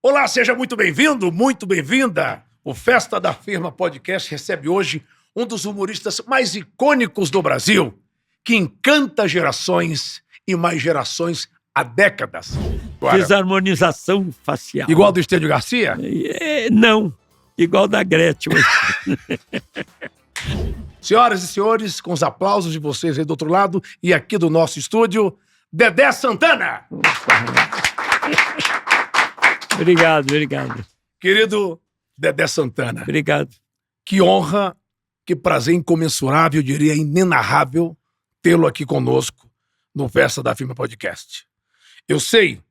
Olá, seja muito bem-vindo, muito bem-vinda. O Festa da Firma Podcast recebe hoje um dos humoristas mais icônicos do Brasil, que encanta gerações e mais gerações há décadas. Fiz harmonização facial. Igual do Estênio Garcia? Não, igual da Gretchen. Senhoras e senhores, com os aplausos de vocês aí do outro lado e aqui do nosso estúdio, Dedé Santana. Obrigado. Querido Dedé Santana. Obrigado. Que honra, que prazer incomensurável, eu diria inenarrável, tê-lo aqui conosco no Festa da Firma Podcast. Eu sei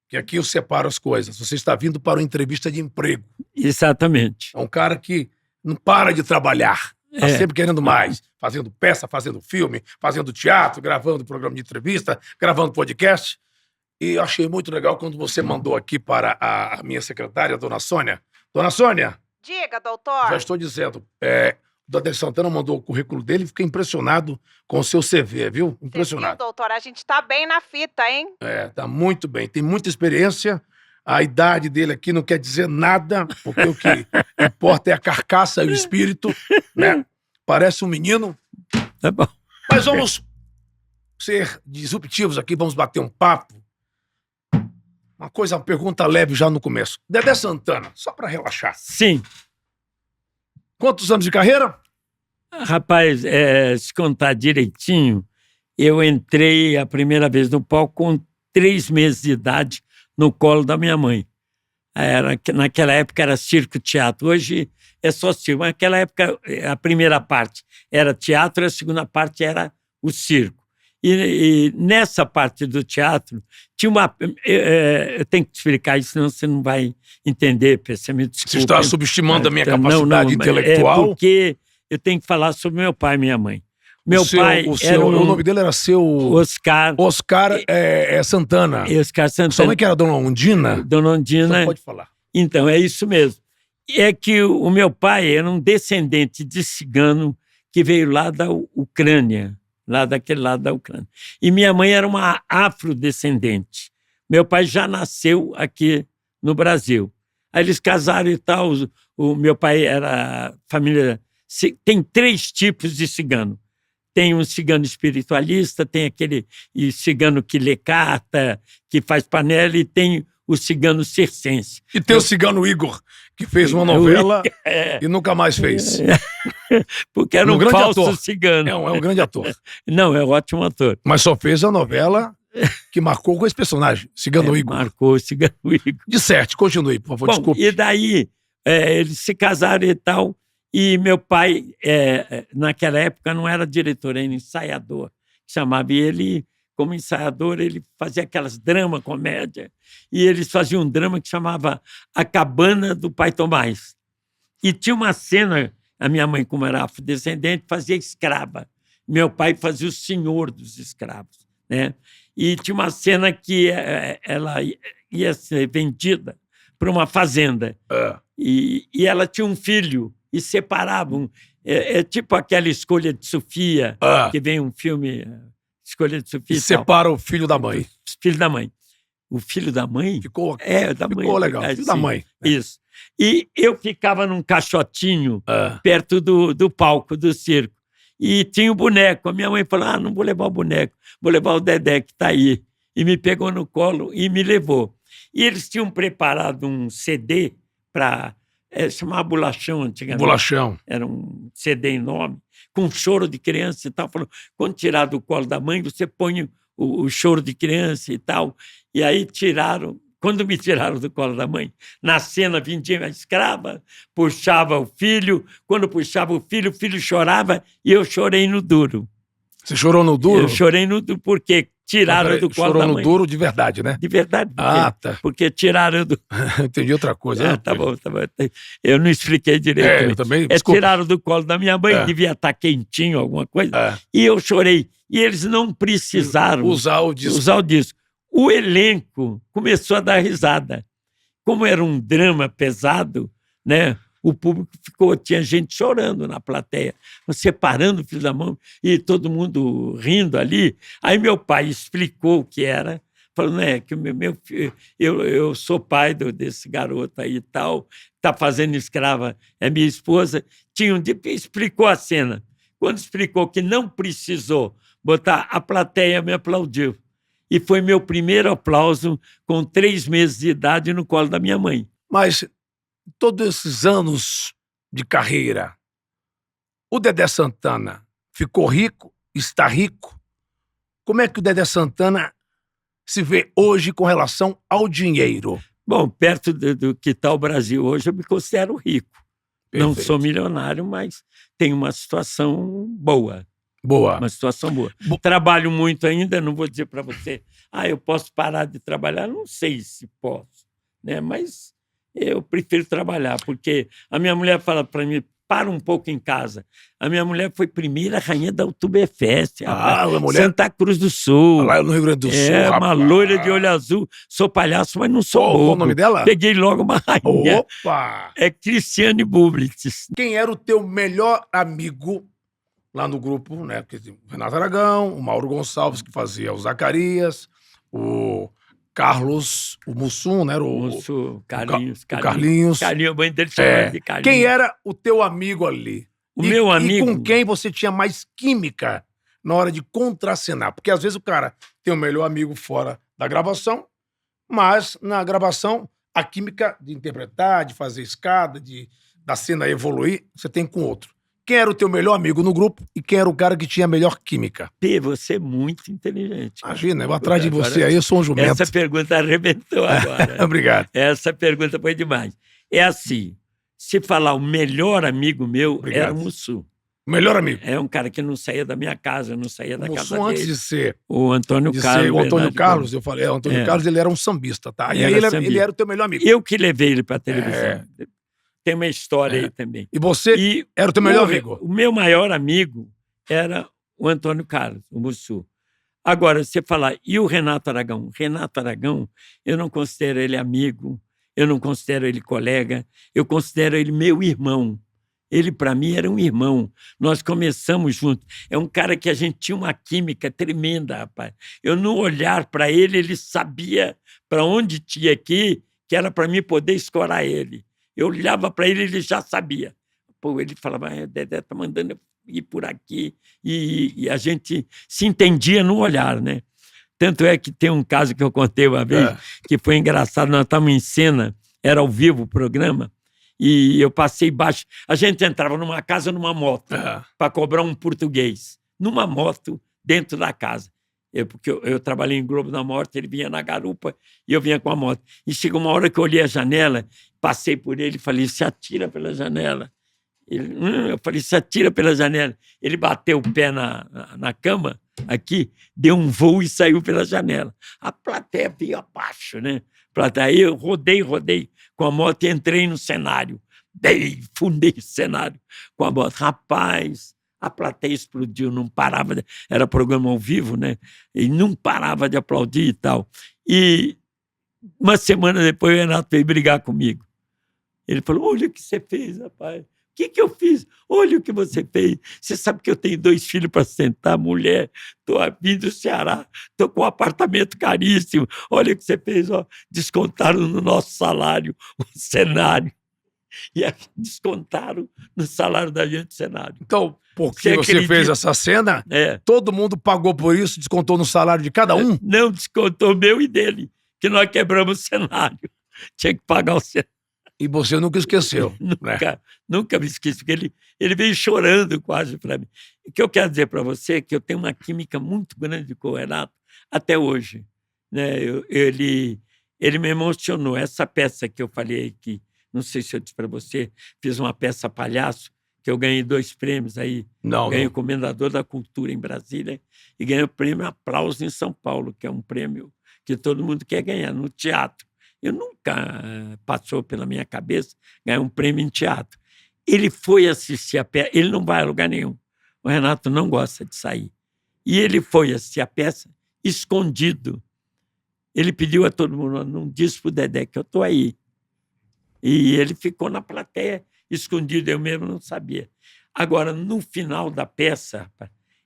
que aqui eu separo as coisas. Você está vindo para uma entrevista de emprego. Exatamente. É um cara que não para de trabalhar. Está sempre querendo mais. Fazendo peça, fazendo filme, fazendo teatro, gravando programa de entrevista, gravando podcast. E eu achei muito legal quando você mandou aqui para a minha secretária, Dona Sônia. Dona Sônia. Diga, doutor. Já estou dizendo. O Dedé Santana mandou o currículo dele e fiquei impressionado com o seu CV, viu? Impressionado. Viu, doutor? A gente tá bem na fita, hein? Tá muito bem. Tem muita experiência. A idade dele aqui não quer dizer nada, porque o que importa é a carcaça e o espírito, né? Parece um menino. Tá bom. Mas vamos ser disruptivos aqui, vamos bater um papo. Uma pergunta leve já no começo. Dedé Santana, só para relaxar. Sim. Quantos anos de carreira? Rapaz, se contar direitinho, eu entrei a primeira vez no palco com 3 meses de idade no colo da minha mãe. Naquela época era circo-teatro, hoje é só circo. Naquela época a primeira parte era teatro, a segunda parte era o circo. E nessa parte do teatro tinha uma... eu tenho que te explicar isso, senão você não vai entender, você me desculpa. Você está subestimando a minha capacidade intelectual? É porque eu tenho que falar sobre meu pai e minha mãe. O nome dele era seu... Oscar Santana. Oscar Santana. Sua mãe que era Dona Ondina? Dona Ondina. Você pode falar. Então, é isso mesmo. É que o meu pai era um descendente de cigano que veio lá da Ucrânia, lá daquele lado da Ucrânia. E minha mãe era uma afrodescendente. Meu pai já nasceu aqui no Brasil. Aí eles casaram e tal. O meu pai era família... Tem 3 tipos de cigano. Tem um cigano espiritualista, tem aquele cigano que lê carta, que faz panela, e tem o cigano circense. E tem o cigano Igor, que fez uma novela e nunca mais fez. Porque era um falso ator. Cigano. É um grande ator. Não, é um ótimo ator. Mas só fez a novela que marcou com esse personagem, Cigano Igor. Marcou o Cigano Igor. Disserte, continue, por favor, desculpe. E daí, eles se casaram e tal, e meu pai, naquela época, não era diretor, era ensaiador. Chamava ele, como ensaiador, ele fazia aquelas drama, comédia, e eles faziam um drama que chamava A Cabana do Pai Tomás. E tinha uma cena, a minha mãe, como era afrodescendente, fazia escrava. Meu pai fazia o senhor dos escravos, né? E tinha uma cena que ela ia ser vendida para uma fazenda. E ela tinha um filho, e separavam. É tipo aquela Escolha de Sofia, que vem um filme, Escolha de Sofia. E separa o filho da mãe. Filho da mãe. O filho da mãe? Ficou legal, filho da mãe. Isso. E eu ficava num caixotinho perto do palco do circo. E tinha o boneco. A minha mãe falou, não vou levar o boneco, vou levar o Dedé que está aí. E me pegou no colo e me levou. E eles tinham preparado um CD para... chamava Bolachão antigamente. Bolachão. Era um CD enorme, com choro de criança e tal. Falou, quando tirar do colo da mãe, você põe o choro de criança e tal. E aí tiraram, quando me tiraram do colo da mãe, na cena vinha a escrava, puxava o filho, quando puxava o filho chorava e eu chorei no duro. Você chorou no duro? Eu chorei no duro, porque tiraram do colo da mãe. Chorou no duro de verdade, né? De verdade. Tá. Porque tiraram do... Entendi outra coisa. Tá bom. Eu não expliquei direito. Eu também, desculpa. Tiraram do colo da minha mãe, devia estar quentinho, alguma coisa. E eu chorei. E eles não precisaram usar o disco. O elenco começou a dar risada. Como era um drama pesado, né? O público tinha gente chorando na plateia, separando o filho da mão e todo mundo rindo ali. Aí meu pai explicou o que era, falando, que o meu filho, eu sou pai desse garoto aí e tal, está fazendo escrava, é minha esposa. Explicou a cena. Quando explicou que não precisou botar, a plateia me aplaudiu. E foi meu primeiro aplauso com 3 meses de idade no colo da minha mãe. Mas todos esses anos de carreira, o Dedé Santana ficou rico? Está rico? Como é que o Dedé Santana se vê hoje com relação ao dinheiro? Bom, perto do que está o Brasil hoje, eu me considero rico. Perfeito. Não sou milionário, mas tenho uma situação boa. Boa. Uma situação boa. Trabalho muito ainda, não vou dizer para você, eu posso parar de trabalhar, não sei se posso, né? Mas eu prefiro trabalhar, porque a minha mulher fala para mim, para um pouco em casa. A minha mulher foi primeira rainha da Oktoberfest, mulher... Santa Cruz do Sul. Lá no Rio Grande do Sul, É, uma loira de olho azul. Sou palhaço, mas não sou bobo. Qual o nome dela? Peguei logo uma rainha. Opa! É Cristiane Bublitz. Quem era o teu melhor amigo lá no grupo, né? Porque o Renato Aragão, o Mauro Gonçalves, que fazia o Zacarias, o Carlos, o Mussum, né? Carlinhos. Carlinhos. Carlinhos, a mãe dele chamava de Carlinhos. Quem era o teu amigo ali? Meu amigo? E com quem você tinha mais química na hora de contracenar? Porque às vezes o cara tem o melhor amigo fora da gravação, mas na gravação a química de interpretar, de fazer escada, da cena evoluir, você tem com outro. Quem era o teu melhor amigo no grupo e quem era o cara que tinha a melhor química? Você é muito inteligente. Imagina, eu atrás de você aí, eu sou um jumento. Essa pergunta arrebentou agora. Obrigado. Essa pergunta foi demais. É assim, se falar o melhor amigo meu, Obrigado. era o Mussum. O melhor amigo? É um cara que não saía da minha casa, não saía da casa dele. Antes de ser... O Antônio Carlos. O Antônio Carlos, eu falei, o Antônio Carlos, ele era um sambista, tá? E aí ele era o teu melhor amigo. Eu que levei ele pra televisão. Tem uma história aí também. E você era o teu melhor amigo? O meu maior amigo era o Antônio Carlos, o Mussum. Agora, você falar, e o Renato Aragão? Renato Aragão, eu não considero ele amigo, eu não considero ele colega, eu considero ele meu irmão. Ele, para mim, era um irmão. Nós começamos juntos. É um cara que a gente tinha uma química tremenda, rapaz. Eu, no olhar para ele, ele sabia para onde tinha que ir, que era para mim poder escorar ele. Eu olhava para ele, ele já sabia. Pô, ele falava, o Dedé está mandando eu ir por aqui. E a gente se entendia no olhar, né? Tanto é que tem um caso que eu contei uma vez, que foi engraçado. Nós estávamos em cena, era ao vivo o programa, e eu passei baixo. A gente entrava numa casa, numa moto, para cobrar um português. Numa moto, dentro da casa. Porque eu trabalhei em Globo da Morte, ele vinha na garupa e eu vinha com a moto. E chegou uma hora que eu olhei a janela, passei por ele e falei, se atira pela janela. Eu falei, se atira pela janela. Ele bateu o pé na cama, aqui, deu um voo e saiu pela janela. A plateia veio abaixo, né? Aí eu rodei com a moto e entrei no cenário. Fundei o cenário com a moto. Rapaz, a plateia explodiu, não parava, era programa ao vivo, né? E não parava de aplaudir e tal. E uma semana depois o Renato veio brigar comigo. Ele falou, olha o que você fez, rapaz. O que eu fiz? Olha o que você fez. Você sabe que eu tenho 2 filhos para sustentar, mulher, estou vindo do Ceará, estou com um apartamento caríssimo. Olha o que você fez, ó. Descontaram no nosso salário o cenário. E descontaram no salário da gente o cenário. Então, porque você fez essa cena, todo mundo pagou por isso, descontou no salário de cada um? Não, descontou meu e dele, que nós quebramos o cenário. Tinha que pagar o cenário. E você nunca esqueceu. Nunca me esqueci, porque ele veio chorando quase para mim. O que eu quero dizer para você é que eu tenho uma química muito grande com o Renato até hoje. Né? Ele me emocionou. Essa peça que eu falei que não sei se eu disse para você, fiz uma peça palhaço, que eu ganhei 2 prêmios aí. Ganhei o Comendador da Cultura em Brasília e ganhei o prêmio Aplauso em São Paulo, que é um prêmio que todo mundo quer ganhar no teatro. Eu nunca passou pela minha cabeça ganhar um prêmio em teatro. Ele foi assistir a peça, ele não vai a lugar nenhum. O Renato não gosta de sair. E ele foi assistir a peça escondido. Ele pediu a todo mundo, não disse para o Dedé que eu estou aí. E ele ficou na plateia, escondido, eu mesmo não sabia. Agora, no final da peça,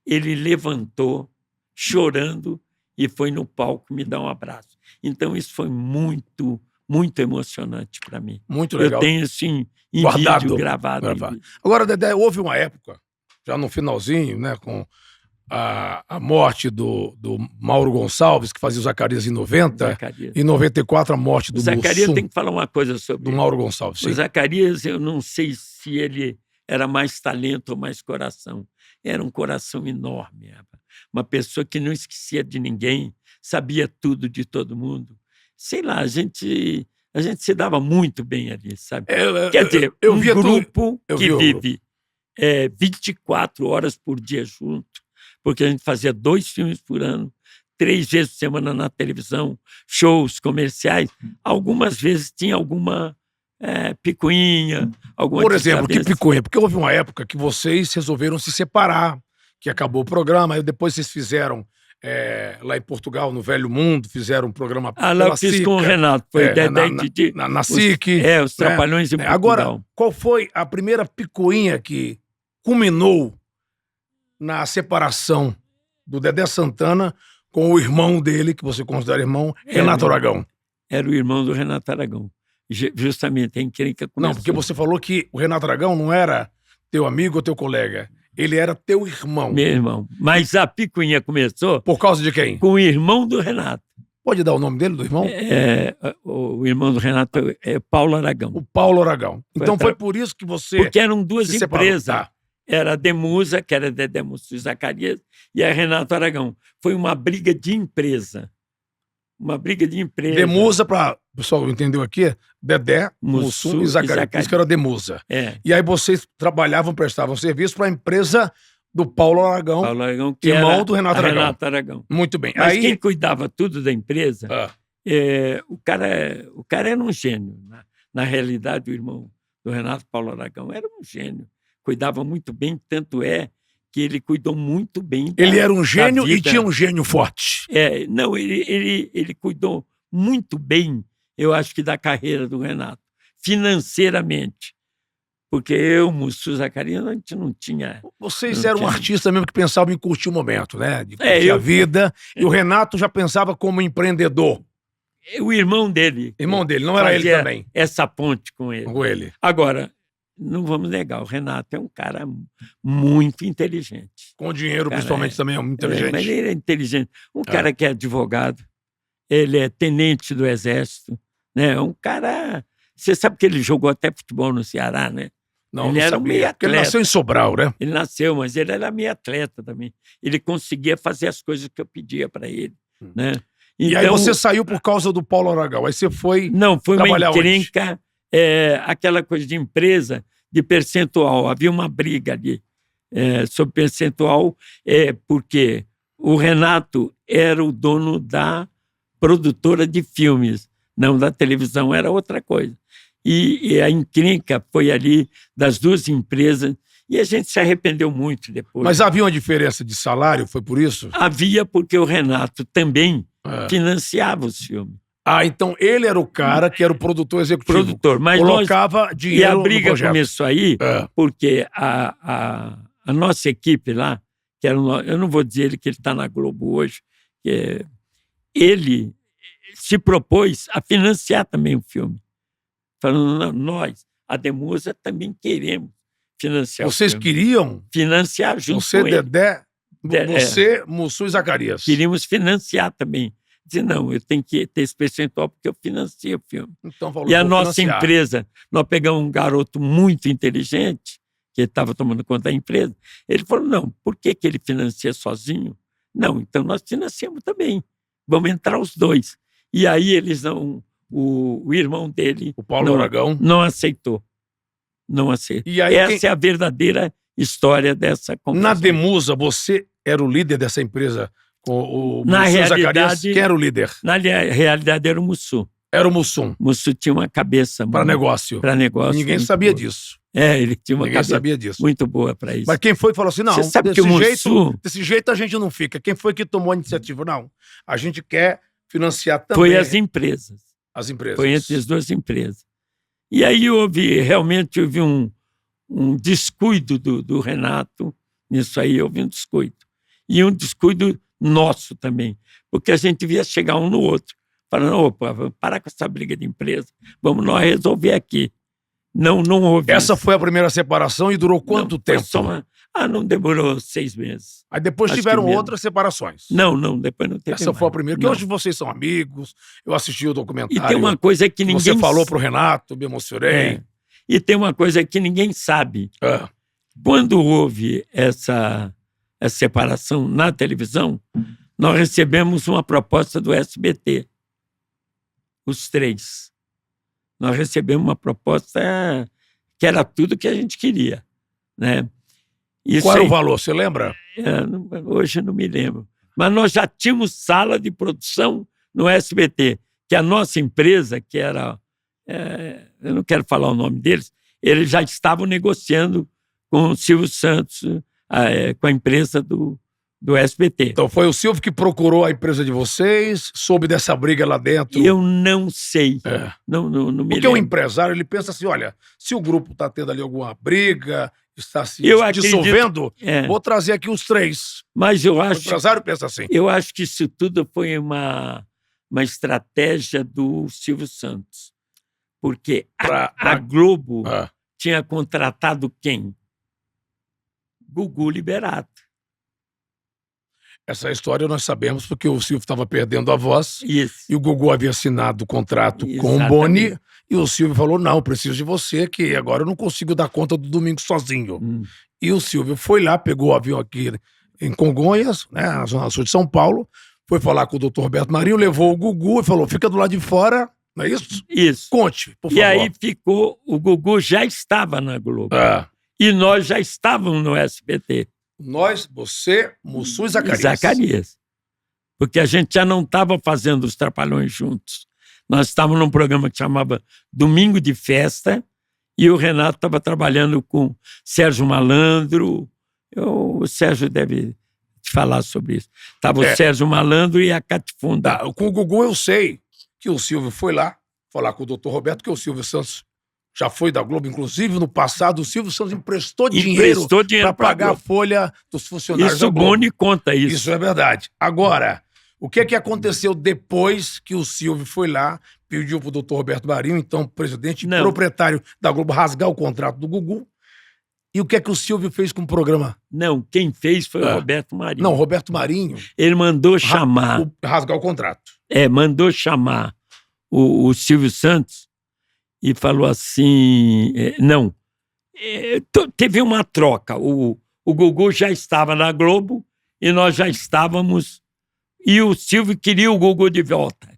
ele levantou, chorando, e foi no palco me dar um abraço. Então, isso foi muito, muito emocionante para mim. Muito legal. Eu tenho, assim, em Guardado. vídeo, gravado. Agora, Dedé, houve uma época, já no finalzinho, né, com a morte do Mauro Gonçalves, que fazia o Zacarias em 90, Zacarias. e em 94 a morte do O Zacarias Mussum, tem que falar uma coisa sobre do Mauro Gonçalves. O Sim. Zacarias, eu não sei se ele era mais talento ou mais coração. Era um coração enorme. Uma pessoa que não esquecia de ninguém, sabia tudo de todo mundo. Sei lá, a gente se dava muito bem ali, sabe? Quer dizer, eu um via grupo eu que vi o vive 24 horas por dia junto, porque a gente fazia 2 filmes por ano, 3 vezes por semana na televisão, shows, comerciais. Algumas vezes tinha alguma picuinha, alguma Por exemplo, que desavença. picuinha? Porque houve uma época que vocês resolveram se separar, que acabou o programa, aí depois vocês fizeram lá em Portugal, no Velho Mundo, fizeram um programa Lá pela eu fiz SICA, com o Renato, foi Dedé e Didi. na SIC. Os Trapalhões em Portugal. Agora, qual foi a primeira picuinha que culminou na separação do Dedé Santana com o irmão dele, que você considera irmão, Renato Aragão? Era o irmão do Renato Aragão. Justamente, a encrenca começou. Não, porque você falou que o Renato Aragão não era teu amigo ou teu colega. Ele era teu irmão. Meu irmão. Mas a picuinha começou Por causa de quem? com o irmão do Renato. Pode dar o nome dele, do irmão? O irmão do Renato é Paulo Aragão. O Paulo Aragão. Então foi por isso que você Porque eram 2 se separou. empresas. Tá. Era a Demusa, que era Dedé Mussum e Zacarias, e a Renato Aragão. Foi uma briga de empresa. Uma briga de empresa. Demusa, para o pessoal entendeu aqui, Dedé, Mussum e Zacarias. Por isso que era Demusa. E aí vocês trabalhavam, prestavam serviço para a empresa do Paulo Aragão, que irmão era do Renato Aragão. Renato Aragão. Muito bem. Mas aí quem cuidava tudo da empresa, o cara era um gênio. Na realidade, o irmão do Renato, Paulo Aragão, era um gênio. Cuidava muito bem, tanto é que ele cuidou muito bem ele era um gênio vida. E tinha um gênio forte. Não, ele cuidou muito bem, eu acho que da carreira do Renato, financeiramente. Porque eu, Mussum, Zacarias, a gente não tinha... Vocês eram um artista mesmo que pensavam em curtir o momento, né? De curtir a vida. E o Renato já pensava como empreendedor. O irmão dele. Irmão dele, não era ele também. Essa ponte com ele. Com ele. Agora, não vamos negar, o Renato é um cara muito inteligente. Com dinheiro, principalmente, também é muito inteligente. Mas ele é inteligente. Um cara que é advogado, ele é tenente do Exército, né? Um cara... Você sabe que ele jogou até futebol no Ceará, né? Não, ele não era um meio atleta. Porque ele nasceu em Sobral, né? Ele nasceu, mas ele era meio atleta também. Ele conseguia fazer as coisas que eu pedia para ele, né? E aí você saiu por causa do Paulo Aragão. Aí você foi Não, foi uma trabalhar encrenca, aquela coisa de empresa, de percentual. Havia uma briga ali sobre percentual, porque o Renato era o dono da produtora de filmes, não da televisão, era outra coisa. E a encrenca foi ali das 2 empresas, e a gente se arrependeu muito depois. Mas havia uma diferença de salário, foi por isso? Havia, porque o Renato também financiava os filmes. Então ele era o cara que era o produtor executivo. Mas colocava dinheiro no projeto. E a briga começou aí, porque a nossa equipe lá, que era eu não vou dizer que ele está na Globo hoje, ele se propôs a financiar também o filme. Falando, não, nós, a Demusa, também queremos financiar Vocês o filme. queriam financiar junto com ele. Dedé, você, Mussum e Zacarias. Queríamos financiar também. Dizer, não, eu tenho que ter esse percentual porque eu financio o filme. Então, falou, e a nossa financiar. empresa, nós pegamos um garoto muito inteligente, que estava tomando conta da empresa, ele falou, não, por que ele financia sozinho? Não, então nós financiamos também. Vamos entrar os 2. E aí eles não... O irmão dele, o Paulo Aragão, não aceitou. Não aceitou. E aí, essa é a verdadeira história dessa confusão. Na Demusa, você era o líder dessa empresa? O na Mussum realidade, Zacarias, quem era o líder? Na realidade, era o Mussum. Era o Mussum. O Mussum tinha uma cabeça... Para negócio. Para negócio. Ninguém sabia disso. Ele tinha uma cabeça sabia disso. muito boa para isso. Mas quem foi que falou assim, não, você sabe que o Mussum... desse jeito a gente não fica. Quem foi que tomou a iniciativa? Não, a gente quer financiar também. Foi as empresas. As empresas. Foi entre as 2 empresas. E aí realmente houve um descuido do Renato, nisso aí houve um descuido. E um descuido nosso também, porque a gente devia chegar um no outro, falando, opa, vamos parar com essa briga de empresa, vamos nós resolver aqui. Não houve Essa isso. foi a primeira separação e durou quanto Não, foi tempo? só não demorou 6 meses. Aí depois Acho tiveram que menos. outras separações. Não, depois não teve Essa mais. foi a primeira, que Não. hoje vocês são amigos, eu assisti o E documentário. tem uma coisa que que ninguém... você falou pro Renato, me emocionei. É. E tem uma coisa que ninguém sabe. É. Quando houve essa separação na televisão, nós recebemos uma proposta do SBT. Os 3. Nós recebemos uma proposta que era tudo que a gente queria, né? Isso Qual era aí, o valor, você lembra? hoje eu não me lembro. Mas nós já tínhamos sala de produção no SBT, que a nossa empresa, que era... eu não quero falar o nome deles, eles já estavam negociando com o Silvio Santos, com a empresa do SBT. Então foi o Silvio que procurou a empresa de vocês, soube dessa briga lá dentro. Eu não sei. É. Não me Porque lembro. o empresário, ele pensa assim, olha, se o grupo está tendo ali alguma briga, está se Eu acredito- dissolvendo, É. vou trazer aqui os 3. Mas eu O acho, empresário pensa assim. eu acho que isso tudo foi uma estratégia do Silvio Santos. Porque a Globo Ah, tinha contratado quem? Gugu Liberato. essa história nós sabemos porque o Silvio estava perdendo a voz Isso. e o Gugu havia assinado o contrato com o Exatamente. Boni e o Silvio falou, não, preciso de você, que agora eu não consigo dar conta do domingo sozinho. E o Silvio foi lá, pegou o avião aqui em Congonhas, né, na zona sul de São Paulo, foi falar com o doutor Roberto Marinho, levou o Gugu e falou, fica do lado de fora, não é isso? Isso. Conte, por favor. E aí ficou, o Gugu já estava na Globo. Ah, E nós já estávamos no SBT. nós, você, Mussum e Zacarias. Zacarias. Porque a gente já não estava fazendo os Trapalhões juntos. Nós estávamos num programa que chamava Domingo de Festa e o Renato estava trabalhando com Sérgio Malandro. O Sérgio deve te falar sobre isso. Estava o Sérgio Malandro e a Catifunda. Tá, com o Gugu eu sei que o Silvio foi lá falar com o doutor Roberto, que o Silvio Santos já foi da Globo, inclusive no passado o Silvio Santos emprestou dinheiro para pagar a Globo. folha dos funcionários Isso da o Globo. Boni conta isso. Isso é verdade. Agora, o que é que aconteceu depois que o Silvio foi lá, pediu pro doutor Roberto Marinho, então presidente e Não. proprietário da Globo, rasgar o contrato do Gugu? E o que é que o Silvio fez com o programa? Não, quem fez foi o Ah. Roberto Marinho. Não, Roberto Marinho Ele mandou chamar, rasgar o contrato. mandou chamar o Silvio Santos e falou assim, teve uma troca. O Gugu já estava na Globo e nós já estávamos, e o Silvio queria o Gugu de volta.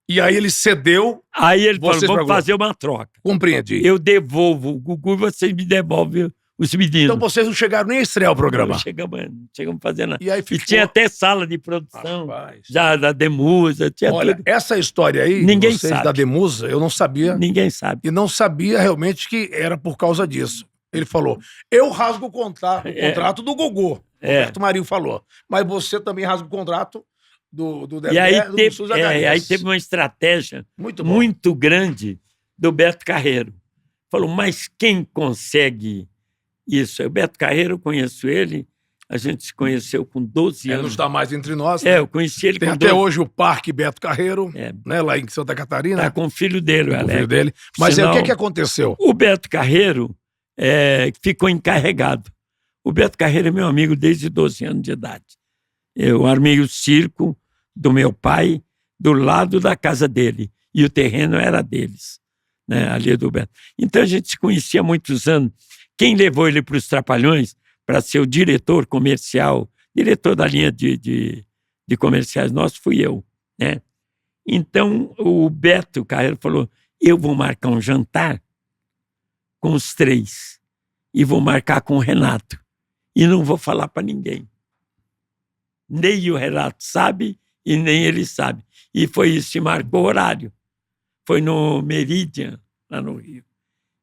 E aí ele cedeu, Aí ele falou, Vocês vamos pra fazer uma troca. compreendi. Eu devolvo o Gugu e vocês me devolvem os meninos. Então vocês não chegaram nem a estrear o programa. Não chegamos a fazer nada. E aí E ficou... tinha até sala de produção, Rapaz. já da Demusa, tinha Olha, tudo. essa história aí, Ninguém vocês sabe. da Demusa, eu não sabia. Ninguém sabe. E não sabia realmente que era por causa disso. Ele falou, eu rasgo o contrato do Gugu. Roberto Marinho falou. Mas você também rasga o contrato do E Dedé, aí do teve, Mussum e Zacarias. aí teve uma estratégia Muito bom. muito grande do Beto Carreiro. Falou, mas quem consegue isso? O Beto Carreiro, eu conheço ele, a gente se conheceu com 12 Ele não anos. está mais entre nós. Né? Eu conheci ele Tem com até 12 hoje o Parque Beto Carreiro, É. né, lá em Santa Catarina. Tá com o filho dele, o com o Alex. filho dele. Mas Sinal, o que aconteceu? O Beto Carreiro ficou encarregado. O Beto Carreiro é meu amigo desde 12 anos de idade. Eu armei o circo do meu pai do lado da casa dele. E o terreno era deles, né, ali do Beto. Então a gente se conhecia há muitos anos. Quem levou ele para os Trapalhões para ser o diretor comercial, diretor da linha de comerciais nosso, fui eu, né? Então o Beto Carreiro falou, eu vou marcar um jantar com os 3 e vou marcar com o Renato e não vou falar para ninguém. Nem o Renato sabe e nem ele sabe. E foi isso que marcou o horário. Foi no Meridian, lá no Rio.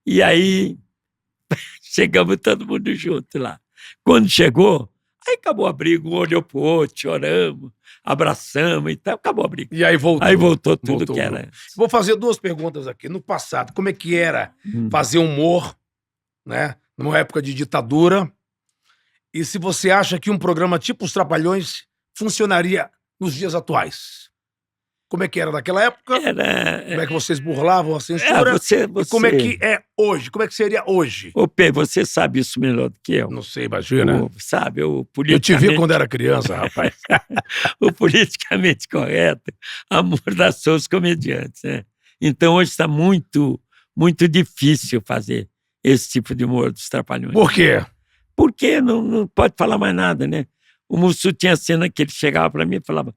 E aí chegamos todo mundo junto lá. Quando chegou, aí acabou a briga, um olhou pro outro, choramos, abraçamos e tal, acabou a briga. E aí voltou. Aí voltou tudo Voltou. que era. Vou fazer 2 perguntas aqui. No passado, como é que era fazer humor, né, numa época de ditadura? E se você acha que um programa tipo Os Trapalhões funcionaria nos dias atuais? Como é que era naquela época? Como é que vocês burlavam a censura? E como é que é hoje? Como é que seria hoje? Ô, Pê, você sabe isso melhor do que eu. Não sei, imagina. Sabe, o Eu te politicamente... vi quando era criança, rapaz. O politicamente correto amordaçou os comediantes, né? Então, hoje está muito, muito difícil fazer esse tipo de humor dos Trapalhões. Por quê? Porque não pode falar mais nada, né? O Mussum tinha cena que ele chegava para mim e falava...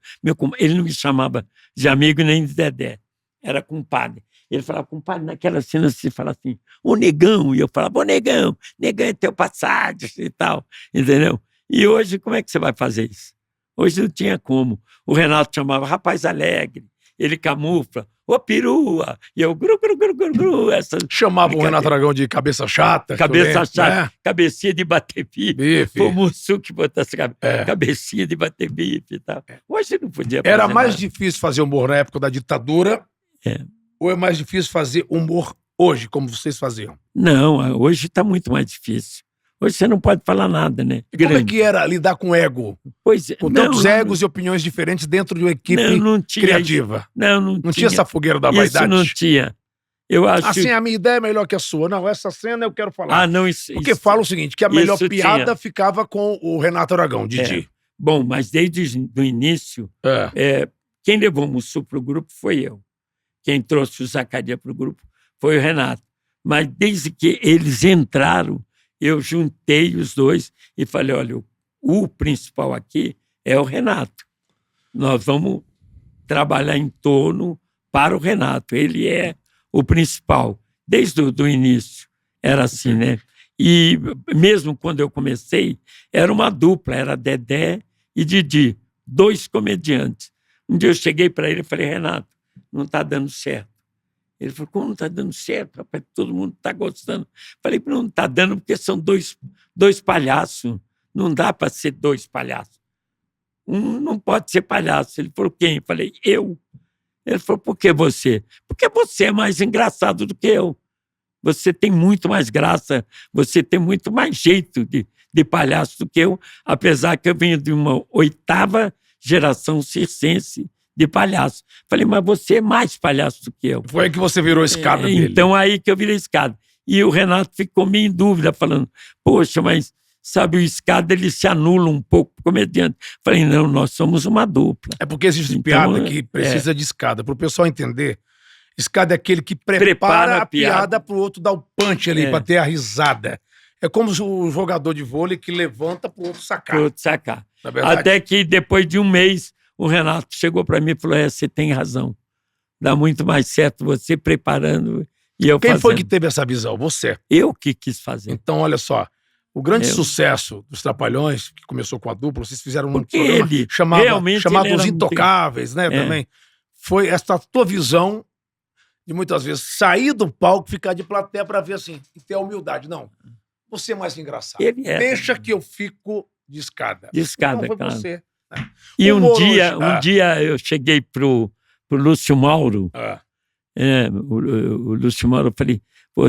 Ele não me chamava de amigo nem de Dedé. Era compadre. Ele falava, compadre, naquela cena você fala assim, ô negão. E eu falava, ô negão é teu passado e tal. Entendeu? E hoje, como é que você vai fazer isso? Hoje não tinha como. O Renato chamava rapaz alegre. Ele camufla. Ô perua. E eu gru. Chamava o Renato Aragão de cabeça chata. Cabeça chata. Né? Cabecinha de bater bife. Foi o Mussum que botou essa cabecinha de bater bife e tal. Hoje não podia fazer Era mais nada. difícil fazer humor na época da ditadura? Ou é mais difícil fazer humor hoje, como vocês faziam? Não, hoje está muito mais difícil. Hoje você não pode falar nada, né? E como é que era lidar com ego? Com tantos egos e opiniões diferentes dentro de uma equipe criativa? Não tinha essa fogueira da vaidade? Isso não tinha. Eu acho... Assim, a minha ideia é melhor que a sua. Não, essa cena eu quero falar. Ah, não, isso... Porque fala o seguinte, que a melhor piada ficava com o Renato Aragão, Didi. Bom, mas desde o início, quem levou o Mussum para o grupo foi eu. Quem trouxe o Zacarias para o grupo foi o Renato. Mas desde que eles entraram, eu juntei os dois e falei, olha, o principal aqui é o Renato. Nós vamos trabalhar em torno para o Renato. Ele é o principal. Desde o início era assim, né? E mesmo quando eu comecei, era uma dupla, era Dedé e Didi, 2 comediantes. Um dia eu cheguei para ele e falei, Renato, não está dando certo. Ele falou, como não está dando certo? Rapaz, todo mundo está gostando. Falei, não está dando porque são dois palhaços. Não dá para ser 2 palhaços. Um não pode ser palhaço. Ele falou, quem? Eu falei, eu. Ele falou, por que você? Porque você é mais engraçado do que eu. Você tem muito mais graça, você tem muito mais jeito de palhaço do que eu, apesar que eu venho de uma 8ª geração circense de palhaço. Falei, mas você é mais palhaço do que eu. Foi aí que você virou a escada dele. Então, aí que eu virei escada. E o Renato ficou meio em dúvida, falando, poxa, mas sabe, o escada ele se anula um pouco pro comediante. Falei, não, nós somos uma dupla. É porque existe piada que precisa de escada. Para o pessoal entender, escada é aquele que prepara a piada pro outro dar o punch ali, para ter a risada. É como o jogador de vôlei que levanta pro outro sacar. Pro outro sacar. Até que depois de um mês, o Renato chegou para mim e falou, você tem razão. Dá muito mais certo você preparando e eu fazendo. Quem foi que teve essa visão? Você. Eu que quis fazer. Então, olha só. O grande sucesso dos Trapalhões, que começou com a dupla, vocês fizeram um programa chamado Os Intocáveis, né? Também. Foi essa tua visão de muitas vezes sair do palco, ficar de plateia para ver assim, e ter a humildade. Não, você é mais engraçado. Deixa que eu fico de escada. De escada, então foi claro. você. Né? E um dia eu cheguei pro Lúcio Mauro. O Lúcio Mauro, eu falei, pô,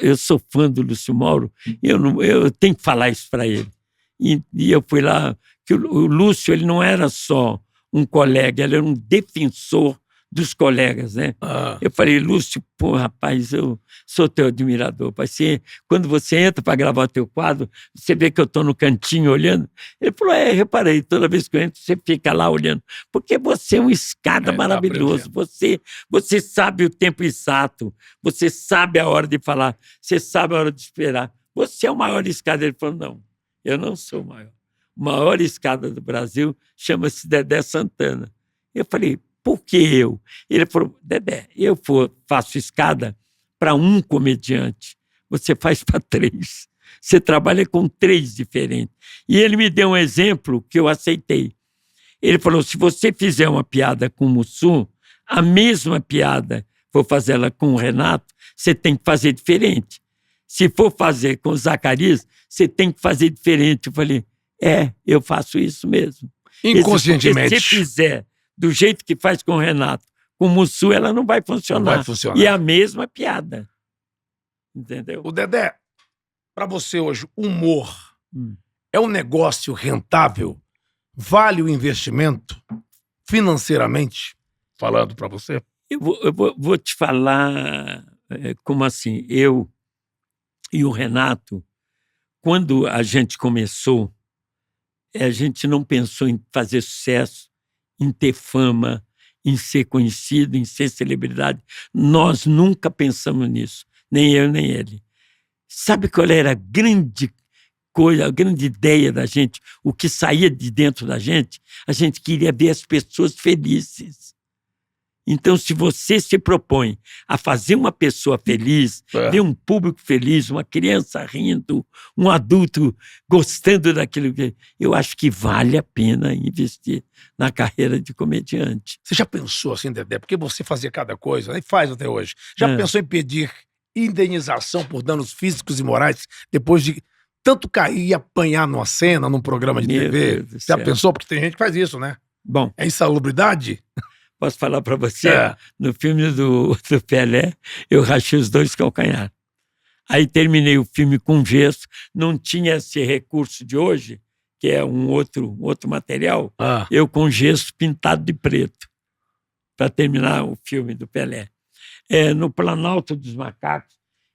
eu sou fã do Lúcio Mauro, eu tenho que falar isso para ele. E eu fui lá, que o Lúcio, ele não era só um colega, ele era um defensor dos colegas, né? Eu falei, Lúcio, pô, rapaz, eu sou teu admirador. Quando você entra para gravar teu quadro, você vê que eu estou no cantinho olhando. Ele falou, reparei, toda vez que eu entro, você fica lá olhando. Porque você é um escada maravilhoso. Você sabe o tempo exato, você sabe a hora de falar, você sabe a hora de esperar. Você é o maior escada. Ele falou, não, eu não sou o maior. O maior escada do Brasil chama-se Dedé Santana. Eu falei, por que eu? Ele falou, Dedé, eu faço escada para um comediante, você faz para 3. Você trabalha com 3 diferentes. E ele me deu um exemplo que eu aceitei. Ele falou, se você fizer uma piada com o Mussum, a mesma piada, for fazer ela com o Renato, você tem que fazer diferente. Se for fazer com o Zacarias, você tem que fazer diferente. Eu falei, eu faço isso mesmo. Inconscientemente. Se fizer do jeito que faz com o Renato, com o Mussum, ela não vai funcionar. Não vai funcionar. E é a mesma piada. Entendeu? O Dedé, para você hoje, humor é um negócio rentável? vale o investimento financeiramente, falando para você? Vou te falar como assim, eu e o Renato, quando a gente começou, a gente não pensou em fazer sucesso, em ter fama, em ser conhecido, em ser celebridade. Nós nunca pensamos nisso, nem eu, nem ele. Sabe qual era a grande coisa, a grande ideia da gente, o que saía de dentro da gente? A gente queria ver as pessoas felizes. Então, se você se propõe a fazer uma pessoa feliz, ver um público feliz, uma criança rindo, um adulto gostando daquilo, eu acho que vale a pena investir na carreira de comediante. Você já pensou assim, Dedé? Porque você fazia cada coisa, e faz até hoje. Já pensou em pedir indenização por danos físicos e morais depois de tanto cair e apanhar numa cena, num programa de TV? Já pensou? Porque tem gente que faz isso, né? Bom. É insalubridade? Posso falar para você? No filme do Pelé, eu rachei os 2 calcanhares. Aí terminei o filme com gesso, não tinha esse recurso de hoje, que é um outro material, eu com gesso pintado de preto, para terminar o filme do Pelé. No Planalto dos Macacos.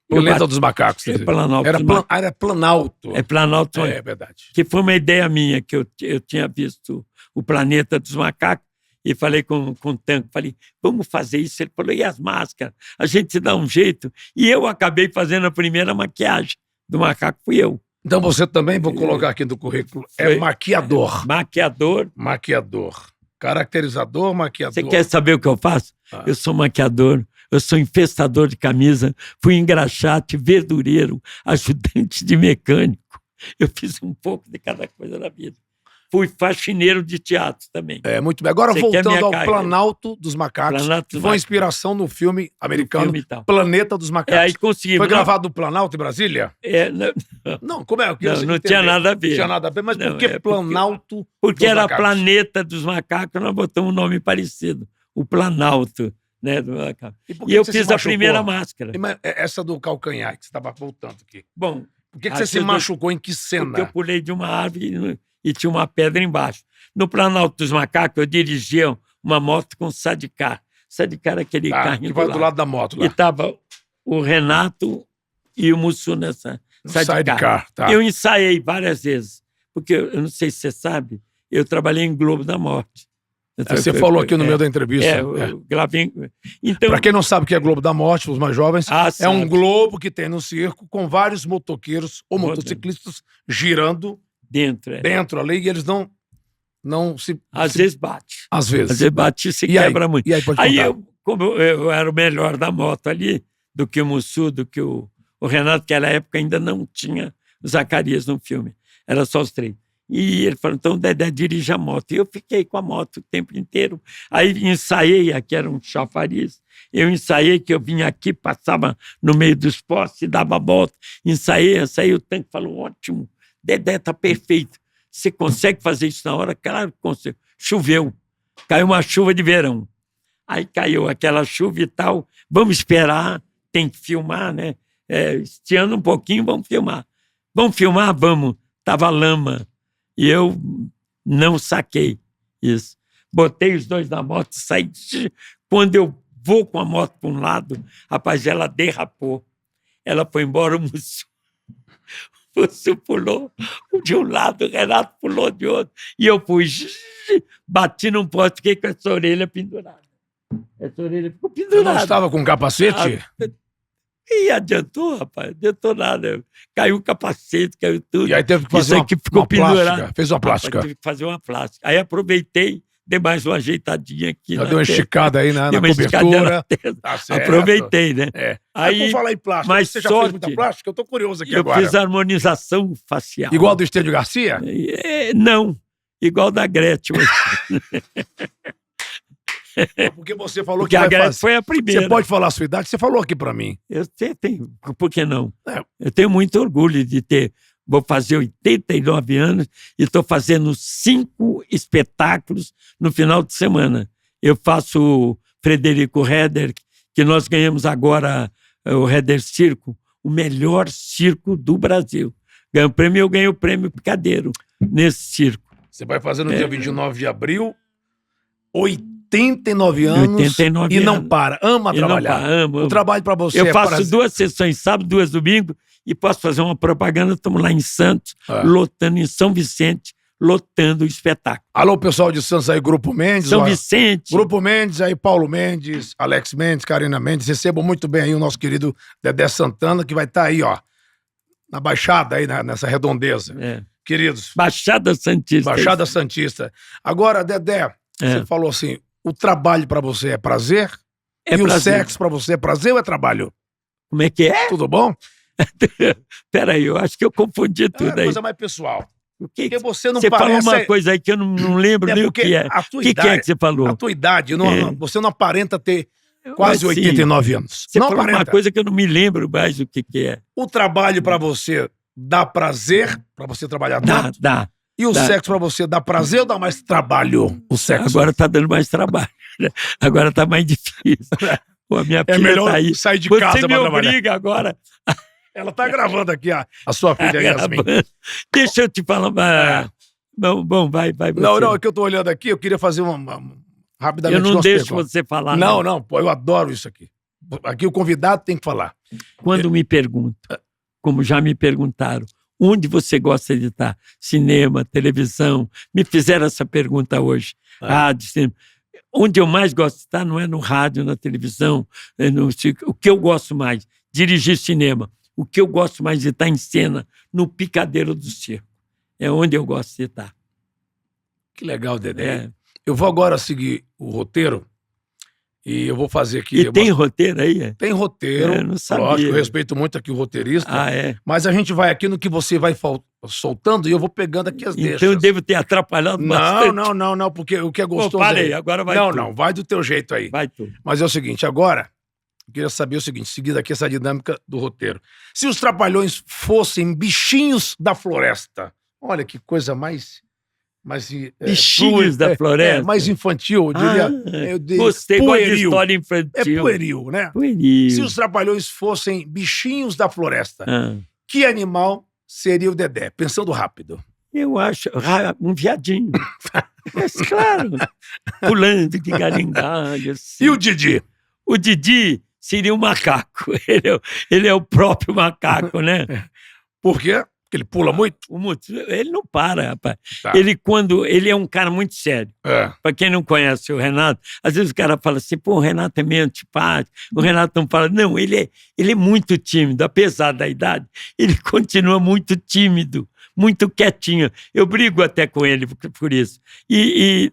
Planeta dos Macacos. Era Planalto. É Planalto. É verdade. Que foi uma ideia minha, que eu tinha visto o Planeta dos Macacos, e falei com o Tanco, falei, vamos fazer isso. Ele falou, e as máscaras? A gente dá um jeito. E eu acabei fazendo a primeira maquiagem do macaco, fui eu. Então você também, vou colocar aqui no currículo, é maquiador. Maquiador. Caracterizador, maquiador. Você quer saber o que eu faço? Eu sou maquiador, eu sou infestador de camisa, fui engraxate, verdureiro, ajudante de mecânico. Eu fiz um pouco de cada coisa na vida. Fui faxineiro de teatro também. Muito bem. Agora, voltando ao Planalto dos Macacos, que foi uma inspiração no filme americano Planeta dos Macacos. Aí consegui. Foi gravado no Planalto, em Brasília? Não, como é? Não tinha nada a ver. Não tinha nada a ver, mas por que Planalto porque dos era Macacos? Planeta dos Macacos, nós botamos um nome parecido. O Planalto, né, do macaco. E eu fiz a primeira máscara. Essa do calcanhar, que você estava voltando aqui. Bom. Por que você se machucou? Em que cena? Porque eu pulei de uma árvore e tinha uma pedra embaixo. No Planalto dos Macacos, eu dirigia uma moto com sidecar. Sidecar é aquele carrinho que vai do lado da moto lá. E estava o Renato e o Mussu nessa sidecar. Eu ensaiei várias vezes, porque eu não sei se você sabe, eu trabalhei em Globo da Morte. Você falou aqui no meio da entrevista. Então, para quem não sabe o que é Globo da Morte, os mais jovens, é um globo que tem no circo com vários motoqueiros ou motociclistas girando dentro ali, e eles não se... Às vezes bate. Às vezes bate e se quebra muito. E aí, pode contar. Como eu era o melhor da moto ali, do que o Mussu, do que o Renato, que naquela época ainda não tinha o Zacarias no filme. Era só os 3. E ele falou, então o Dedé dirige a moto. E eu fiquei com a moto o tempo inteiro. Aí ensaiei, aqui era um chafariz, eu ensaiei que eu vinha aqui, passava no meio dos postes, dava a volta, ensaiei, o Tanque falou, ótimo, Dedé tá perfeito. Você consegue fazer isso na hora? Claro que consigo. Choveu. Caiu uma chuva de verão. Aí caiu aquela chuva e tal. Vamos esperar, tem que filmar, né? Estiando um pouquinho, vamos filmar. Vamos filmar? Vamos. Tava lama. E eu não saquei isso. Botei os 2 na moto, saí. Quando eu vou com a moto para um lado, rapaz, ela derrapou. Ela foi embora, o Mussu pulou de um lado, o Renato pulou de outro. E eu fui, bati num poste, fiquei com essa orelha pendurada. Essa orelha ficou pendurada. Você não estava com capacete? E adiantou, rapaz, adiantou nada. Caiu o capacete, caiu tudo. E aí teve que fazer uma plástica. Fez uma plástica. Rapaz, tive que fazer uma plástica. Aí aproveitei, dei mais uma ajeitadinha aqui. Já deu uma esticada aí na cobertura. Aproveitei, né? Aí, por falar em plástica, mas você já fez muita plástica? Eu tô curioso aqui agora. Eu fiz harmonização facial. Igual do Estênio Garcia? Não, igual da Gretchen. Porque você falou que a Gretchen foi a primeira. Você pode falar a sua idade? Você falou aqui pra mim. Eu tenho, por que não? Eu tenho muito orgulho de ter... Vou fazer 89 anos e estou fazendo 5 espetáculos no final de semana. Eu faço o Frederico Heder, que nós ganhamos agora o Heder Circo, o melhor circo do Brasil. Ganhei o prêmio e eu ganhei o prêmio Picadeiro nesse circo. Você vai fazer no dia 29 de abril, 89 anos 89 e não anos. para. Ama trabalhar. Amo. O trabalho para você Eu é faço prazer. 2 sessões, sábado, 2 domingo, e posso fazer uma propaganda. Estamos lá em Santos, lotando em São Vicente, lotando o espetáculo. Alô, pessoal de Santos aí, Grupo Mendes. São Vicente. Grupo Mendes, aí Paulo Mendes, Alex Mendes, Karina Mendes. Recebam muito bem aí o nosso querido Dedé Santana, que vai estar aí, ó, na Baixada, aí nessa redondeza. Queridos. Baixada Santista. Baixada Santista. Agora, Dedé, você falou assim, o trabalho pra você é prazer? É e prazer. o sexo pra você é prazer ou é trabalho? Como é que é? Tudo bom? Peraí, eu acho que eu confundi tudo aí. Coisa mais pessoal. Porque você não você parece... falou uma coisa aí que eu não lembro nem o que é. O que é que você falou? A tua idade, você não aparenta ter quase 89 anos. Você não falou aparenta. uma coisa que eu não me lembro mais o que é. O trabalho pra você dá prazer, pra você trabalhar tanto? Dá. E o sexo pra você dá prazer ou dá mais trabalho? O sexo? Agora tá dando mais trabalho. Agora tá mais difícil. Pô, a minha filha melhor tá aí. sair de casa Você pra me trabalhar. obriga agora. Ela tá gravando aqui a sua filha Yasmin. Deixa eu te falar. Bom, vai. Não, é que eu tô olhando aqui, eu queria fazer rapidamente. Eu não umas deixo perguntas. você falar. Não, pô, eu adoro isso aqui. Aqui o convidado tem que falar. Quando me perguntam, como já me perguntaram, onde você gosta de estar? Cinema, televisão? Me fizeram essa pergunta hoje. Rádio, cinema. Onde eu mais gosto de estar não é no rádio, na televisão. O que eu gosto mais? Dirigir cinema. O que eu gosto mais de estar em cena? No picadeiro do circo. É onde eu gosto de estar. Que legal, Dedé. Eu vou agora seguir o roteiro e eu vou fazer aqui... E tem roteiro aí? Tem roteiro. Eu não sabia. Lógico, eu respeito muito aqui o roteirista. É? Mas a gente vai aqui no que você vai soltando e eu vou pegando aqui as deixas. Então eu devo ter atrapalhado bastante. Não, porque o que é gostoso parei, agora vai tu. Não, vai do teu jeito aí. Vai tu. Mas é o seguinte, agora, eu queria saber o seguinte, seguindo aqui essa dinâmica do roteiro. Se os Trapalhões fossem bichinhos da floresta, olha que coisa mais bichinhos da floresta? mais infantil, eu diria. Gostei de história infantil. É pueril, né? Pueril. Se os Trapalhões fossem bichinhos da floresta, que animal seria o Dedé? Pensando rápido. Eu acho um viadinho. Mas claro. Pulando de galingalho. Assim. E o Didi? O Didi seria um macaco. Ele é o próprio macaco, né? Por quê? Porque ele pula muito? Ele não para, rapaz. Tá. Ele é um cara muito sério. Para quem não conhece o Renato, às vezes o cara fala assim, pô, o Renato é meio antipático. O Renato não fala. Não, ele é muito tímido. Apesar da idade, ele continua muito tímido, muito quietinho. Eu brigo até com ele por isso.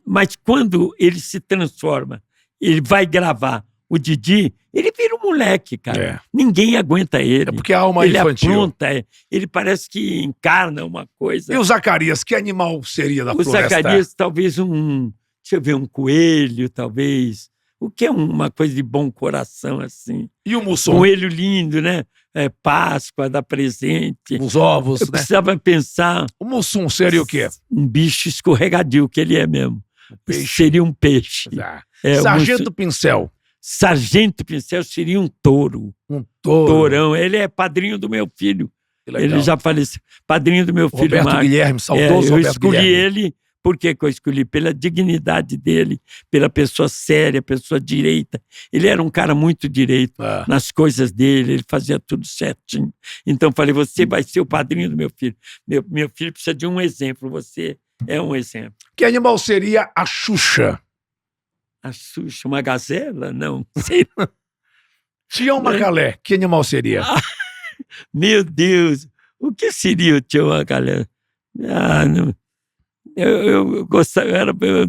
Mas quando ele se transforma, ele vai gravar o Didi, ele vira um moleque, cara. Ninguém aguenta ele. É porque a alma ele infantil. Apronta, ele parece que encarna uma coisa. E o Zacarias, que animal seria da floresta? O Zacarias, talvez deixa eu ver, um coelho, talvez. O que é uma coisa de bom coração, assim. E o Mussum? Um coelho lindo, né? Páscoa, dá presente. Os ovos, eu precisava pensar... O Mussum seria o quê? Um bicho escorregadio, que ele é mesmo. Seria um peixe. Sargento Pincel. Sargento Pincel seria um touro. Um touro. Tourão. Ele é padrinho do meu filho. Ele já faleceu. Padrinho do meu filho, Roberto Marcos. Guilherme, saudoso eu Roberto escolhi Guilherme. ele. Por que eu escolhi? Pela dignidade dele, pela pessoa séria, pessoa direita. Ele era um cara muito direito nas coisas dele, ele fazia tudo certinho. Então falei, você vai ser o padrinho do meu filho. Meu filho precisa de um exemplo, você é um exemplo. Que animal seria a Xuxa? A Xuxa, uma gazela? Não, sei. Tião Macalé, que animal seria? Meu Deus, o que seria o Tião Macalé? Não. Eu gostava,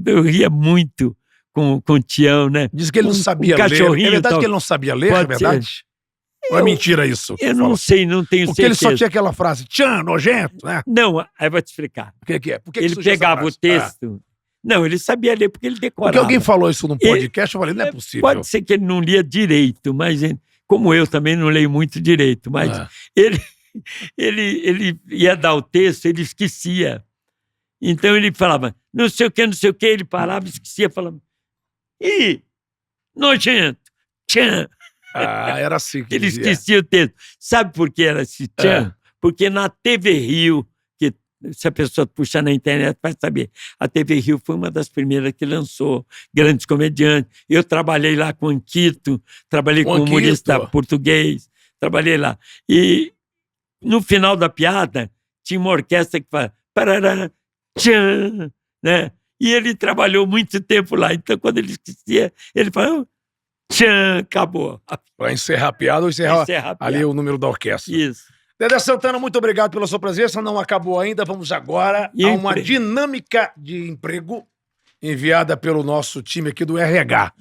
eu ria muito com o Tião, né? Diz que ele não sabia ler. É verdade que ele não sabia ler, é verdade? Ou é mentira isso? Eu não sei, não tenho Porque certeza. ele só tinha aquela frase, tchan, nojento, né? Não, aí eu vou te explicar. O que é? Por que ele pegava o texto... Não, ele sabia ler porque ele decorava. Porque alguém falou isso num podcast, eu falei, não é possível. Pode ser que ele não lia direito, mas como eu também não leio muito direito, mas ele ia dar o texto, ele esquecia. Então ele falava, não sei o que, ele parava, esquecia, falava, ih, nojento, tchan. Era assim que ele esquecia o texto. Sabe por que era esse tchan? Porque na TV Rio, que Se a pessoa puxar na internet, vai saber. A TV Rio foi uma das primeiras que lançou grandes comediantes. Eu trabalhei lá com o Anquito, trabalhei com humorista português, trabalhei lá. E no final da piada, tinha uma orquestra que fala parará, tchan, né? E ele trabalhou muito tempo lá. Então, quando ele esquecia, ele falava tchan, acabou. Para encerrar a piada ou encerrar ali o número da orquestra. Isso. Dedé Santana, muito obrigado pela sua presença. Não acabou ainda. Vamos agora a uma dinâmica de emprego enviada pelo nosso time aqui do RH.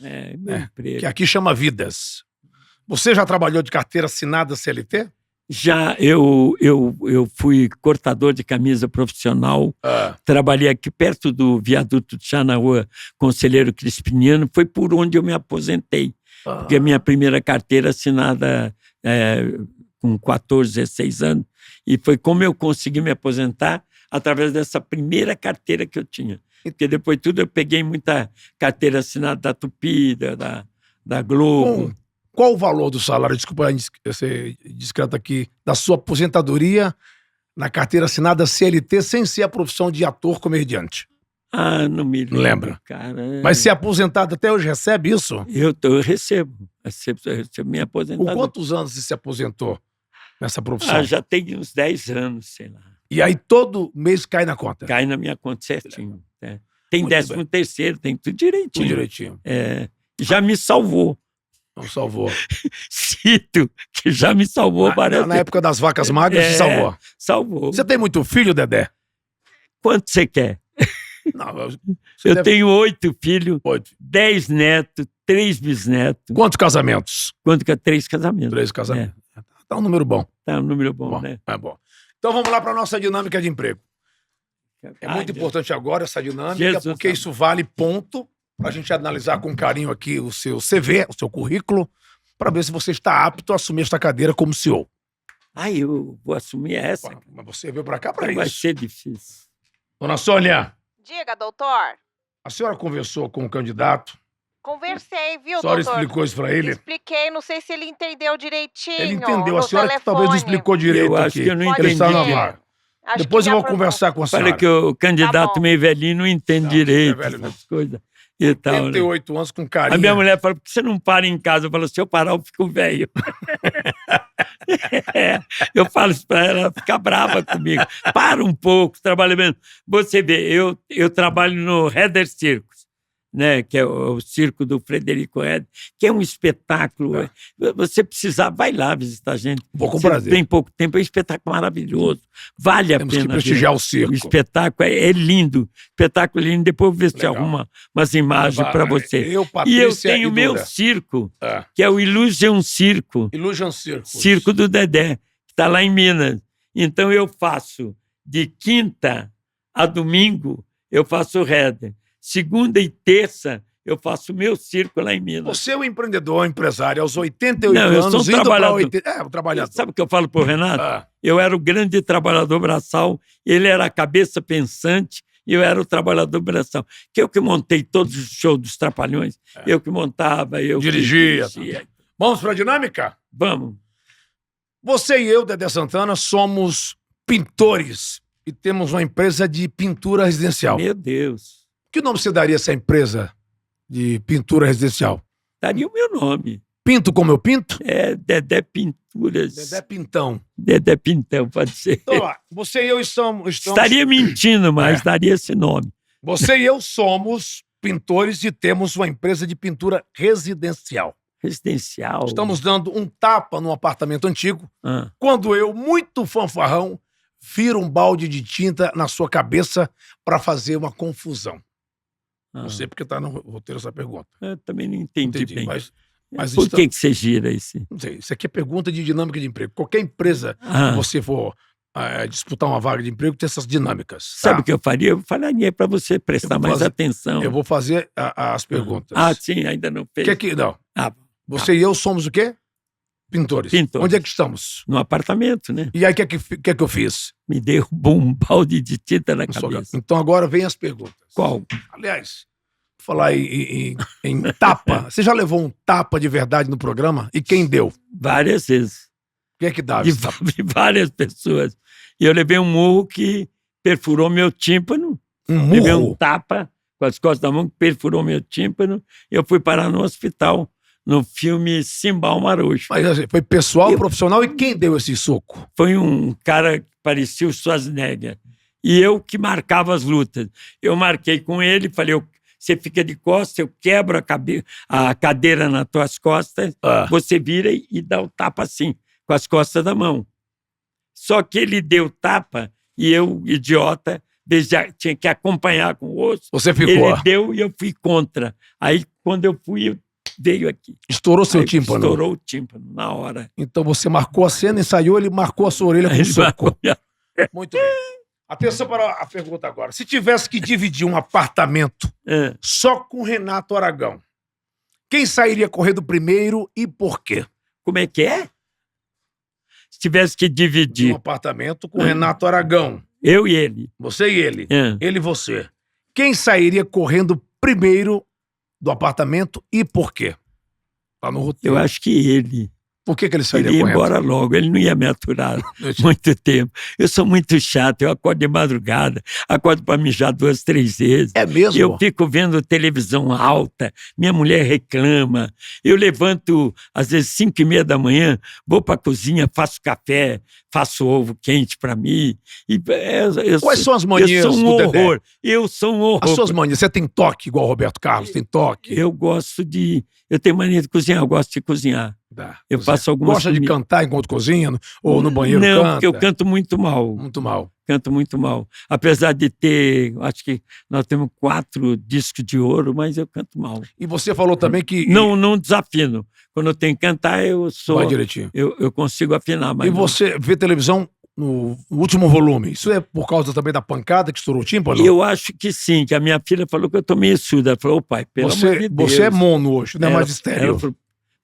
Que aqui chama Vidas. Você já trabalhou de carteira assinada CLT? Já, eu fui cortador de camisa profissional. Trabalhei aqui perto do viaduto de Chá, na rua Conselheiro Crispiniano. Foi por onde eu me aposentei. Porque a minha primeira carteira assinada com 14, 16 anos. E foi como eu consegui me aposentar através dessa primeira carteira que eu tinha. Porque depois tudo eu peguei muita carteira assinada da Tupi, da Globo. Qual o valor do salário, desculpa ser discreto aqui, da sua aposentadoria na carteira assinada CLT sem ser a profissão de ator comediante? Não me lembro, cara. Mas se aposentado até hoje recebe isso? Eu recebo minha aposentadoria. Com quantos anos você se aposentou nessa profissão? Já tem uns 10 anos, sei lá. E aí todo mês cai na conta? Cai na minha conta certinho. Tem 13º, tem tudo direitinho. Tudo direitinho. Já me salvou. Não salvou. Cito, que já me salvou várias na época das vacas magras, se salvou. Salvou. Você tem muito filho, Dedé? Quanto você quer? Não, eu tenho 8 filhos, 10 netos, 3 bisnetos. Quantos casamentos? 3 casamentos. 3 casamentos. Tá um número bom. Tá um número bom, né? É bom. Então vamos lá para a nossa dinâmica de emprego. É muito importante agora essa dinâmica, porque isso vale ponto para a gente analisar com carinho aqui o seu CV, o seu currículo, para ver se você está apto a assumir esta cadeira como CEO. Eu vou assumir essa. Mas você veio para cá para isso. Vai ser difícil. Dona Sônia. Diga, doutor. A senhora conversou com o candidato? Conversei, viu, doutor? A senhora explicou isso para ele? Expliquei, não sei se ele entendeu direitinho. Ele entendeu, a senhora talvez não explicou direito. Eu acho que eu não entendi. Ele está na vaga. Depois eu vou conversar com a senhora. Falei que o candidato meio velhinho não entende direito essas coisas. E tal, 88 anos com carinho. A minha mulher falou, por que você não para em casa? Eu falo, se eu parar, eu fico velho. Eu falo isso pra ela, ela fica brava comigo. Para um pouco, trabalha menos. Você vê, eu trabalho no Heder Circus, né, que é o circo do Frederico Heder, que é um espetáculo. Você precisar, vai lá visitar a gente. Vou com prazer. Tem pouco tempo, é um espetáculo maravilhoso. Vale a Temos pena. Que prestigiar o circo. O espetáculo é lindo. Espetáculo lindo. Depois eu vou ver se arruma umas imagens para você. E eu tenho o meu circo, que é o Illusion Circo. Illusion Circo. Circo do Dedé, que está lá em Minas. Então eu faço de quinta a domingo, eu faço o Heder. Segunda e terça, eu faço o meu circo lá em Minas. Você é um empreendedor, empresário, aos 88 anos, eu sou um trabalhador. Um trabalhador. Sabe o que eu falo pro Renato? Eu era o grande trabalhador braçal, ele era a cabeça pensante e eu era o trabalhador braçal. Que eu que montei todos os shows dos Trapalhões, eu que montava, eu dirigia. Vamos para a dinâmica? Vamos. Você e eu, Dedé Santana, somos pintores e temos uma empresa de pintura residencial. Meu Deus. Que nome você daria a essa empresa de pintura residencial? Daria o meu nome. Pinto como eu pinto? Dedé Pinturas. Dedé Pintão. Dedé Pintão, pode ser. Então, ó, você e eu estamos... Estaria mentindo, mas daria esse nome. Você e eu somos pintores e temos uma empresa de pintura residencial. Residencial? Estamos dando um tapa num apartamento antigo, quando eu, muito fanfarrão, viro um balde de tinta na sua cabeça para fazer uma confusão. Não sei porque está no roteiro essa pergunta. Eu também não entendi bem. Mas por que você gira isso? Não sei, isso aqui é pergunta de dinâmica de emprego. Qualquer empresa que você for disputar uma vaga de emprego tem essas dinâmicas. Sabe o que eu faria? Eu falaria para você prestar mais atenção. Eu vou fazer as perguntas. Sim, ainda não fez. Não. Você e eu somos o quê? Pintores. Onde é que estamos? No apartamento, né? E aí, o que é que eu fiz? Me derrubou um balde de tinta na cabeça. Então, agora vem as perguntas. Qual? Aliás, falar em tapa. Você já levou um tapa de verdade no programa? E quem deu? Várias vezes. O que é que dá? De várias pessoas. E eu levei um murro que perfurou meu tímpano. Um Levei um murro. tapa com as costas da mão, perfurou meu tímpano. Eu fui parar no hospital, no filme Simbal Marojo. Mas assim, foi pessoal, Eu- profissional, e quem deu esse soco? Foi um cara que parecia o Schwarzenegger. E eu que marcava as lutas. Eu marquei com ele, falei, você fica de costas, eu quebro a cadeira nas tuas costas, você vira e dá o tapa assim, com as costas da mão. Só que ele deu tapa e eu, idiota, tinha que acompanhar com o osso. Você ficou. Ele deu e eu fui contra. Aí, quando eu fui, veio aqui. Estourou seu Aí, tímpano. Estourou o tímpano, na hora. Então você marcou a cena, ensaiou, ele marcou a sua orelha com Ele soco. marcou minha- Muito bem. Atenção para a pergunta agora. Se tivesse que dividir um apartamento É. só com Renato Aragão, quem sairia correndo primeiro e por quê? Como é que é? Se tivesse que De um dividir apartamento com Renato Aragão. eu e ele. Você e ele. É. Ele e você. Quem sairia correndo primeiro do apartamento e por quê? Tá no roteiro. Eu acho que ele. Por que ele Ele sairia ia correndo? embora logo, ele não ia me aturar muito tempo. Eu sou muito chato, eu acordo de madrugada, acordo para mijar 2, 3 vezes. É mesmo? Eu fico vendo televisão alta, minha mulher reclama. Eu levanto, às vezes, 5:30 da manhã, vou para a cozinha, faço café, faço ovo quente para mim. Quais são as manias Eu sou um do Dedé? horror. Eu sou um horror. As suas manias. Você tem toque igual o Roberto Carlos? Tem toque? Eu gosto de... Eu tenho mania de cozinhar, eu gosto de cozinhar. Dá. Eu Você faço algumas gosta de comidas. cantar enquanto cozinha? Ou no banheiro Não, canta? porque eu canto muito mal. Muito mal. Canto muito mal. Apesar de ter, acho que nós temos 4 discos de ouro, mas eu canto mal. E você falou também que... Não desafino. Quando eu tenho que cantar, eu Vai direitinho. eu consigo afinar, mas E você vê televisão no último volume. Isso é por causa também da pancada que estourou o tímpano? eu acho que sim, que a minha filha falou que eu tô meio surda. Ela falou, pai, pelo amor de Deus. Você é mono hoje, não é Ela- mais estéreo. ela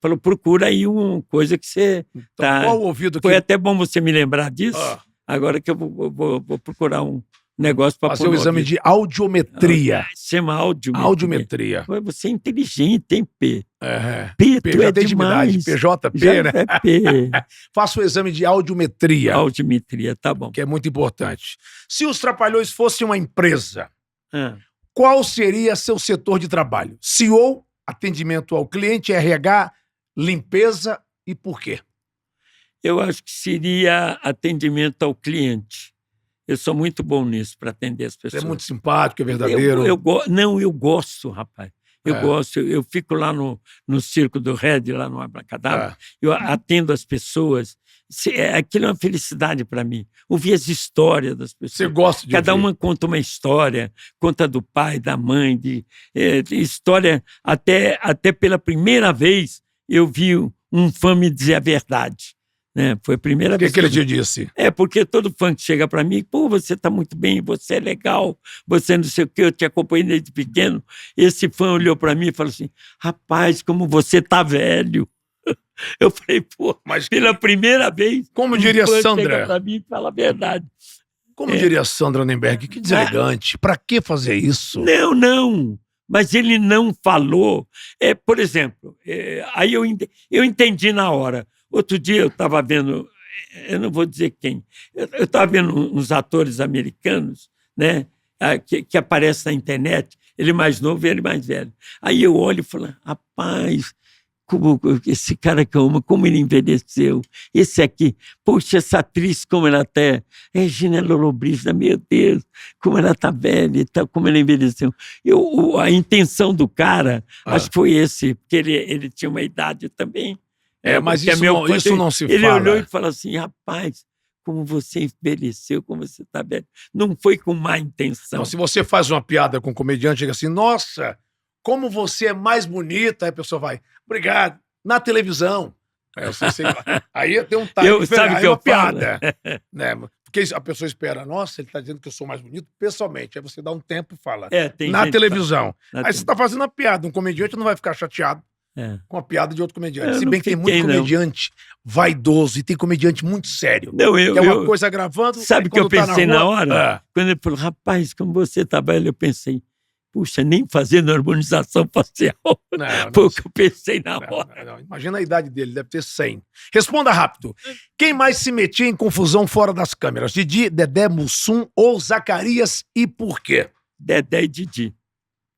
falou, procura aí uma coisa que você... Então, tá... qual o ouvido que... Foi até bom você me lembrar disso, Ah. agora que eu vou procurar um negócio para fazer o exame de audiometria. Chama audiometria. Audiometria. Ué, você é inteligente, hein, P? É. P, P, tu já é tem intimidade. demais. PJP, Já né? é P. Faça o exame de audiometria, Audiometria, tá bom. que é muito importante. Se os Trapalhões fossem uma empresa, Ah, qual seria seu setor de trabalho? CEO, atendimento ao cliente, RH, limpeza e por quê? eu acho que seria atendimento ao cliente. Eu sou muito bom nisso, para atender as Você pessoas. é muito simpático, é verdadeiro. Não, eu gosto, rapaz. Eu É. gosto. Eu fico lá no Circo do Red, lá no Abracadabra. É. Eu atendo as pessoas. Aquilo é uma felicidade para mim. Ouvir as histórias das pessoas. Você gosta de Cada ouvir. uma conta uma história, conta do pai, da mãe, de história. Até pela primeira vez eu vi um fã me dizer a verdade. Né? Foi a primeira O que, vez. que ele te disse? Porque todo fã que chega para mim, pô, você tá muito bem, você é legal, você não sei o quê, eu te acompanhei desde pequeno. Esse fã olhou para mim e falou assim, rapaz, como você tá velho. Eu falei, pô, Mas pela primeira vez, como um diria fã Sandra? chega para mim e fala a verdade. Como diria Sandra Nemberg, que deselegante. Pra que fazer isso? Não, mas ele não falou. Por exemplo, aí eu entendi na hora. Outro dia eu estava vendo, eu não vou dizer quem, eu estava vendo uns atores americanos, né, que aparecem na internet, ele mais novo e ele mais velho. Aí eu olho e falo, rapaz, como esse cara que eu amo, como ele envelheceu. Esse aqui, poxa, essa atriz, como ela tá. Regina Lollobrigida, meu Deus, como ela tá velha e tal, como ela envelheceu. A intenção do cara, acho que foi esse, porque ele tinha uma idade também. Mas porque isso não se ele fala. olhou e falou assim, rapaz, como você envelheceu, como você tá velho. Não foi com má intenção. Não, se você faz uma piada com um comediante, chega assim, nossa, como você é mais bonita, aí a pessoa vai, obrigado, na televisão. Aí tem um time sabe aí que é eu uma piada. Né? Porque a pessoa espera, nossa, ele está dizendo que eu sou mais bonito pessoalmente. Aí você dá um tempo e fala, tem na gente televisão. que fala, Aí você está fazendo uma piada, um comediante não vai ficar chateado com a piada de outro comediante. Eu Se não bem que tem muito fiquei, não. comediante vaidoso e tem comediante muito sério. Não, que é uma coisa gravando. Sabe o que eu quando tá pensei na rua, hora? Quando ele falou, rapaz, como você tá velho, eu pensei, puxa, nem fazendo harmonização facial. Não, Foi o que eu pensei na hora. não. Imagina a idade dele, deve ter 100. Responda rápido. Quem mais se metia em confusão fora das câmeras? Didi, Dedé, Mussum ou Zacarias, e por quê? Dedé e Didi.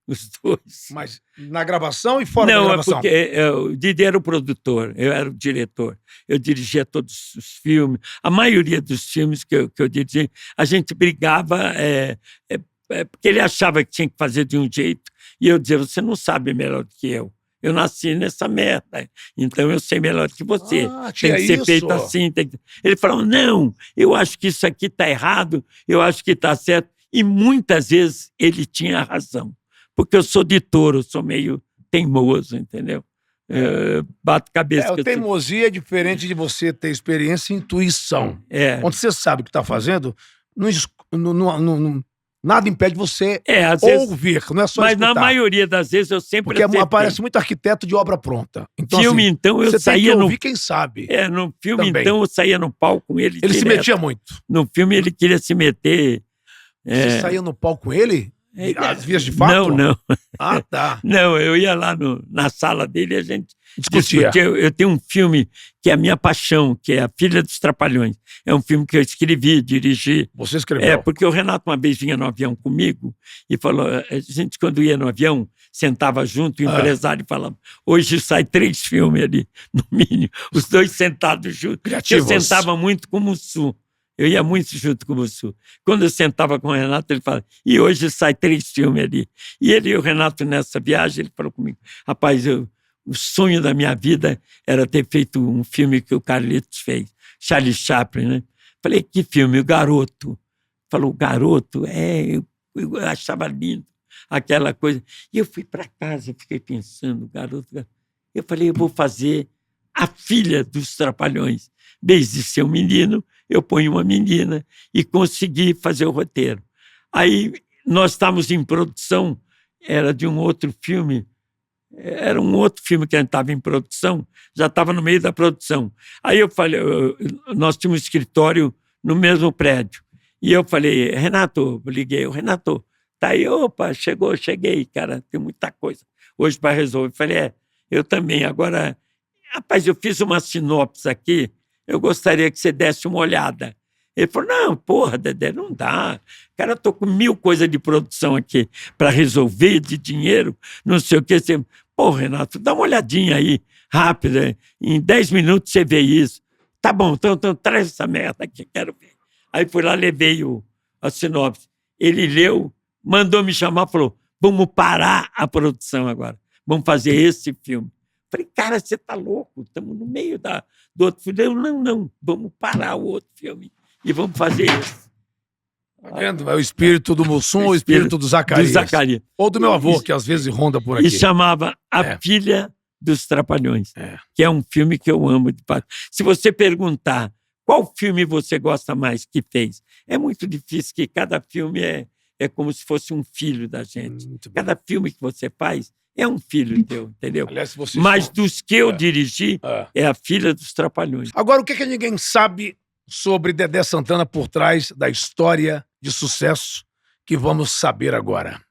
Os dois. Mas na gravação e fora da Não, é gravação? porque o Didi era o produtor, eu era o diretor. Eu dirigia todos os filmes. A maioria dos filmes que eu dirigi, a gente brigava porque ele achava que tinha que fazer de um jeito. E eu dizia, você não sabe melhor do que eu. Eu nasci nessa merda, então eu sei melhor do que você. Tem que ser feito assim. Ele falou, não, eu acho que isso aqui está errado, eu acho que está certo. E muitas vezes ele tinha razão. Porque eu sou de touro, eu sou meio teimoso, entendeu? Bato cabeça. A teimosia é diferente de você ter experiência e intuição. Onde você sabe o que está fazendo, nada impede você ouvir, não é só mas escutar. Na maioria das vezes eu sempre... Porque aparece muito arquiteto de obra pronta. Então, filme, assim, então, eu você saía tem que ouvir quem sabe. No filme, também. então, eu saía no palco com ele Ele direto. se metia muito. No filme, ele queria se meter... Você saía no palco com ele? Às vias de fato? Não. Ah, tá. Não, eu ia lá na sala dele e a gente discutia. Eu tenho um filme que é a minha paixão, que é A Filha dos Trapalhões. É um filme que eu escrevi, dirigi. Você escreveu? Porque o Renato uma vez vinha no avião comigo e falou, a gente quando ia no avião, sentava junto, o empresário falava, hoje sai 3 filmes ali, no mínimo, os 2 sentados juntos. Criativos. Eu sentava muito com o Mussum. Eu ia muito junto com o Mussum. Quando eu sentava com o Renato, ele falava, e hoje sai 3 filmes ali. E ele e o Renato, nessa viagem, ele falou comigo, rapaz, o sonho da minha vida era ter feito um filme que o Carlitos fez, Charlie Chaplin, né? Falei, que filme? O Garoto. Falou, o Garoto? Eu achava lindo aquela coisa. E eu fui para casa, fiquei pensando, Garoto. Eu falei, eu vou fazer A Filha dos Trapalhões. Desde ser um menino, eu ponho uma menina e consegui fazer o roteiro. Aí nós estávamos em produção, era de um outro filme, era um outro filme que a gente estava em produção, já estava no meio da produção. Aí eu falei, nós tínhamos um escritório no mesmo prédio. E eu falei, Renato, liguei, Renato, tá aí, opa, cheguei, cara, tem muita coisa hoje para resolver. Eu falei, eu também, agora, rapaz, eu fiz uma sinopse aqui, eu gostaria que você desse uma olhada. Ele falou, não, porra, Dedé, não dá. Cara, eu tô com 1000 coisas de produção aqui para resolver, de dinheiro, não sei o quê. Pô, Renato, dá uma olhadinha aí, rápida, em 10 minutos você vê isso. Tá bom, então traz essa merda aqui, quero ver. Aí fui lá, levei a sinopse. Ele leu, mandou me chamar, falou, vamos parar a produção agora, vamos fazer esse filme. Falei, cara, você tá louco, estamos no meio do outro filme. Eu, não, vamos parar o outro filme e vamos fazer esse. Tá vendo? É o espírito do Mussum ou o espírito do Zacarias? Do Zacarias. Ou do meu avô, que às vezes ronda por aqui. E chamava A Filha dos Trapalhões, que é um filme que eu amo. Se você perguntar qual filme você gosta mais que fez, é muito difícil, que cada filme é como se fosse um filho da gente. Cada filme que você faz é um filho teu, entendeu? Aliás, mas dos que eu dirigi, é A Filha dos Trapalhões. Agora, o que ninguém sabe sobre Dedé Santana por trás da história de sucesso que vamos saber agora?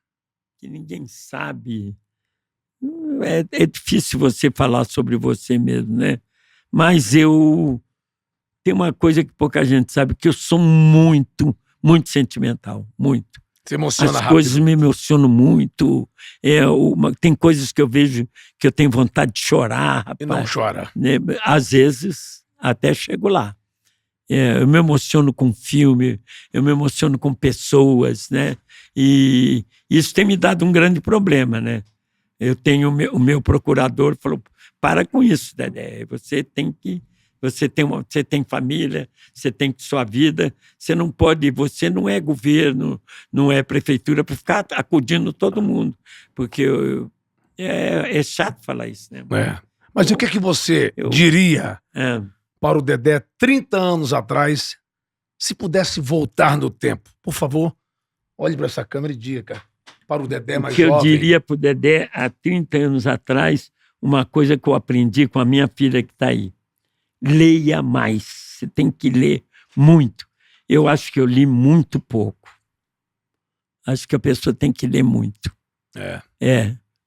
Que ninguém sabe. É difícil você falar sobre você mesmo, né? Mas eu... Tem uma coisa que pouca gente sabe, que eu sou muito, muito sentimental, muito. Você emociona As rápido. coisas me emocionam muito. Tem coisas que eu vejo que eu tenho vontade de chorar, rapaz. E não chora. Às vezes, até chego lá. Eu me emociono com filme, eu me emociono com pessoas, né? E isso tem me dado um grande problema, né? Eu tenho o meu procurador falou, para com isso, Dedé, você tem família, você tem sua vida, você não pode, você não é governo, não é prefeitura para ficar acudindo todo mundo, porque é chato falar isso, né? Mas o que você diria para o Dedé 30 anos atrás, se pudesse voltar no tempo? Por favor, olhe para essa câmera e diga para o Dedé mais jovem. O que eu diria para o Dedé há 30 anos atrás, uma coisa que eu aprendi com a minha filha que está aí. Leia mais, você tem que ler muito. Eu acho que eu li muito pouco. Acho que a pessoa tem que ler muito.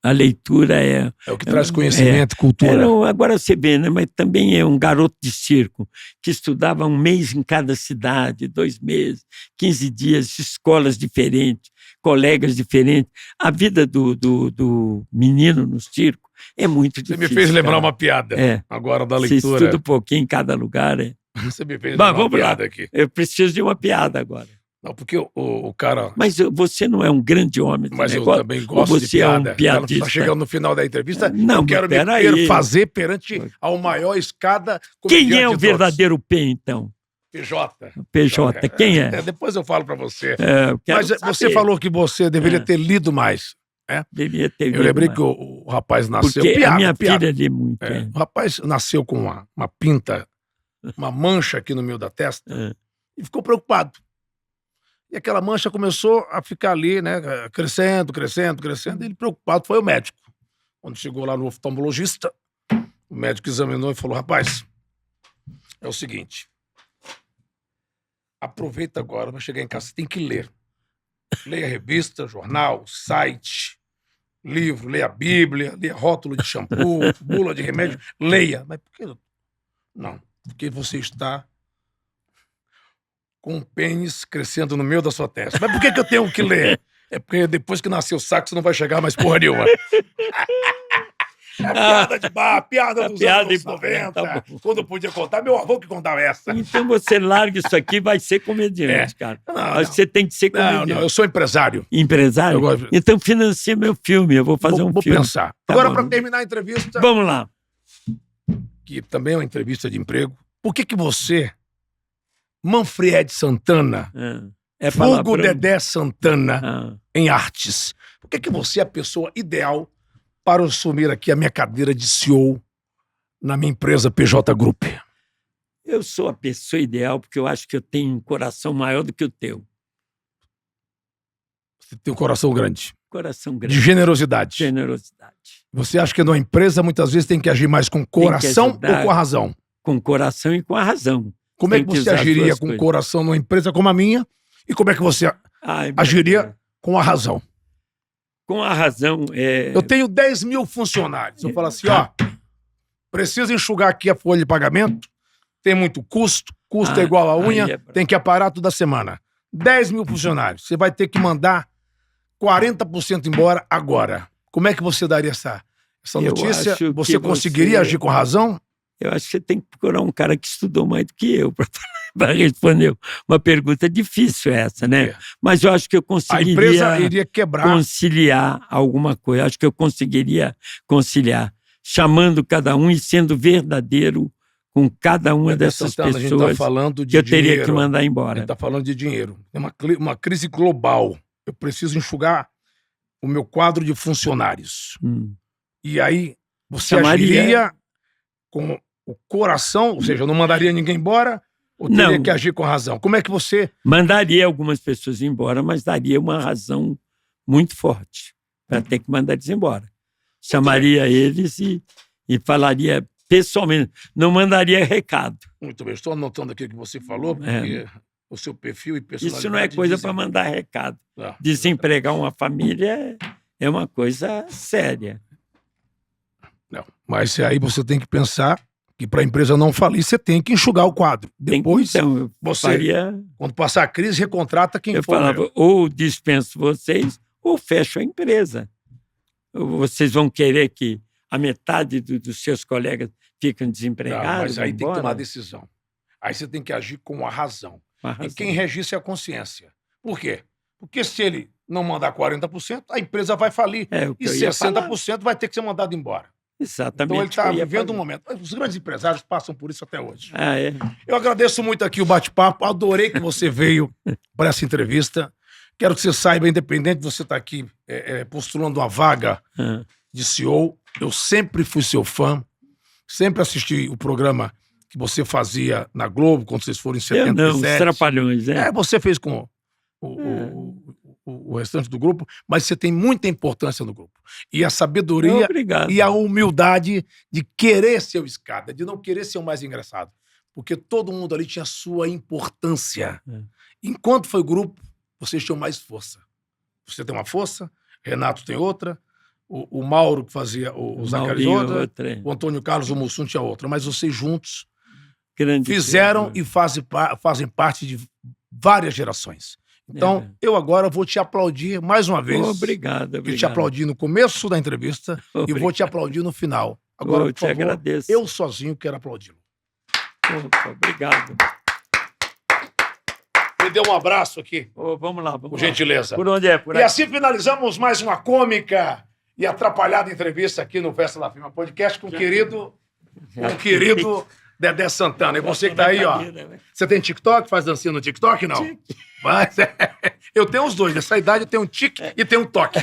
A leitura é... É o que traz conhecimento e cultura. Agora você vê, né? Mas também é um garoto de circo que estudava 1 mês em cada cidade, 2 meses, 15 dias, escolas diferentes, colegas diferentes. A vida do menino no circo é muito difícil. Você me fez lembrar uma piada agora da leitura. Você estuda um pouquinho em cada lugar. Você me fez lembrar uma piada aqui. Eu preciso de uma piada agora. Não, porque o cara... Mas você não é um grande homem de Mas negócio, eu também gosto de piada. Você é um piadista. Está chegando no final da entrevista. Não, eu quero me fazer perante a maior escada... Quem é o verdadeiro P, então? PJ. PJ, quem é? Depois eu falo para você. Mas saber. Você falou que você deveria ter lido mais. Deveria ter lido Eu lembrei mais. Que o rapaz nasceu... Porque a minha filha lê muito. O rapaz nasceu com uma pinta, uma mancha aqui no meio da testa e ficou preocupado. E aquela mancha começou a ficar ali, né, crescendo. Ele preocupado foi o médico. Quando chegou lá no oftalmologista, o médico examinou e falou: rapaz, é o seguinte, aproveita agora, vai chegar em casa, você tem que ler. Leia revista, jornal, site, livro, leia a Bíblia, leia rótulo de shampoo, bula de remédio, leia. Mas por que? Não, porque você está com um pênis crescendo no meio da sua testa. Mas por que eu tenho que ler? É porque depois que nascer o saco, você não vai chegar mais porra nenhuma. Piada de bar, piada dos anos 90. Tá, quando eu podia contar, meu avô que contava essa. Então você larga isso aqui e vai ser comediante, cara. Não. Você tem que ser comediante. Não, eu sou empresário. Empresário? Então financia meu filme, eu vou fazer um filme. Vou pensar. Tá agora, para terminar a entrevista... Vamos lá. Que também é uma entrevista de emprego. Por que você... Manfred Santana, Fogo Dedé Santana, em artes. Por que você é a pessoa ideal para assumir aqui a minha cadeira de CEO na minha empresa PJ Group? Eu sou a pessoa ideal porque eu acho que eu tenho um coração maior do que o teu. Você tem um coração grande. Coração grande. De generosidade. Generosidade. Você acha que numa empresa muitas vezes tem que agir mais com coração ou com a razão? Com coração e com a razão. Como é que você agiria com o coração numa empresa como a minha? E como é que você agiria com a razão? Com a razão... Eu tenho 10 mil funcionários. Eu falo assim, preciso enxugar aqui a folha de pagamento, tem muito custo é igual a unha, tem que aparar toda semana. 10 mil funcionários. Você vai ter que mandar 40% embora agora. Como é que você daria essa notícia? Você conseguiria agir com razão? Eu acho que você tem que procurar um cara que estudou mais do que eu para responder uma pergunta difícil essa, né? Mas eu acho que eu conseguiria... A empresa iria quebrar. Conciliar alguma coisa. Acho que eu conseguiria conciliar, chamando cada um e sendo verdadeiro com cada uma dessas pessoas, a gente tá falando de que eu teria que mandar embora. A gente está falando de dinheiro. É uma crise global. Eu preciso enxugar o meu quadro de funcionários. E aí você agiria com o coração, ou seja, eu não mandaria ninguém embora, ou teria que agir com razão? Como é que você... Mandaria algumas pessoas embora, mas daria uma razão muito forte para ter que mandar eles embora. Chamaria eles e falaria pessoalmente, não mandaria recado. Muito bem, estou anotando aqui o que você falou, porque o seu perfil e personalidade... Isso não é coisa para mandar recado. Desempregar uma família é uma coisa séria. Não, mas aí você tem que pensar que para a empresa não falir, você tem que enxugar o quadro. Depois, então, quando passar a crise, recontrata quem for. Eu falava, ou dispenso vocês, ou fecho a empresa. Vocês vão querer que a metade dos seus colegas fiquem desempregados? Não, mas aí tem que tomar decisão. Aí você tem que agir com a razão. E quem regisse é a consciência. Por quê? Porque se ele não mandar 40%, a empresa vai falir. E 60% vai ter que ser mandado embora. Exatamente. Então ele está vivendo um momento. Os grandes empresários passam por isso até hoje. Eu agradeço muito aqui o bate-papo. Adorei que você veio para essa entrevista. Quero que você saiba, independente de você estar aqui postulando uma vaga de CEO, eu sempre fui seu fã. Sempre assisti o programa que você fazia na Globo, quando vocês foram em 77. Eu não, os Trapalhões, você fez com o restante do grupo, mas você tem muita importância no grupo. E a sabedoria e a humildade de querer ser o escada, de não querer ser o mais engraçado. Porque todo mundo ali tinha sua importância. Enquanto foi grupo, vocês tinham mais força. Você tem uma força, Renato tem outra, o Mauro, que fazia o Zacarias, Maurinho, outra, o Antônio Carlos, o Mussum tinha outra, mas vocês juntos grande fizeram criador. e fazem parte de várias gerações. Então, eu agora vou te aplaudir mais uma vez. Obrigado, Eu te obrigado. aplaudi no começo da entrevista e vou te aplaudir no final. Agora, Eu por te favor, agradeço. eu sozinho quero aplaudi-lo. Opa, obrigado. Me dê um abraço aqui, Vamos lá, vamos por lá. gentileza. Por onde é? Por E aqui? assim finalizamos mais uma cômica e atrapalhada entrevista aqui no Festa da Firma Podcast com o querido Dedé Santana. E você que tá aí, ó. Você tem TikTok? Faz dancinha no TikTok, não? Mas, eu tenho os dois. Nessa idade eu tenho um tique e tenho um toque.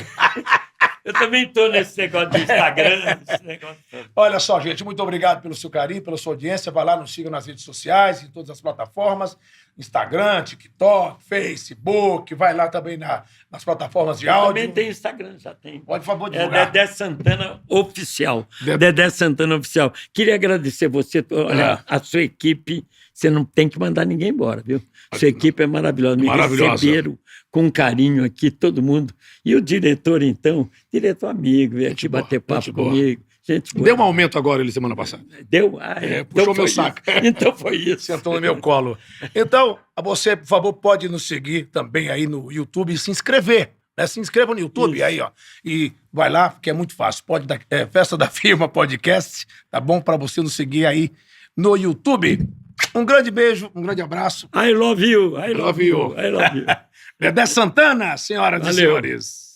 Eu também tô nesse negócio de Instagram, esse negócio todo. Olha só, gente, muito obrigado pelo seu carinho, pela sua audiência. Vai lá, nos siga nas redes sociais, em todas as plataformas. Instagram, TikTok, Facebook. Vai lá também nas plataformas de áudio. Também tem Instagram, já tem. Pode, por favor, É divulgar. Dedé Santana Oficial. Dedé Santana Oficial. Queria agradecer você, olha, a sua equipe. Você não tem que mandar ninguém embora, viu? Sua equipe é maravilhosa. Me Maravilhosa. receberam com carinho aqui, todo mundo. E o diretor, então, diretor amigo, veio aqui boa, bater papo gente boa. comigo. Gente boa. Deu um aumento agora ele semana passada. Deu? puxou meu foi saco. isso. Então foi isso. Sentou no meu colo. Então, você, por favor, pode nos seguir também aí no YouTube e se inscrever. Né? Se inscreva no YouTube Isso. aí, ó. E vai lá, que é muito fácil. Festa da Firma Podcast, tá bom? Para você nos seguir aí no YouTube. Um grande beijo, um grande abraço. I love you. I love Love you. you. I love you. Dedé Santana, senhoras e Valeu. senhores.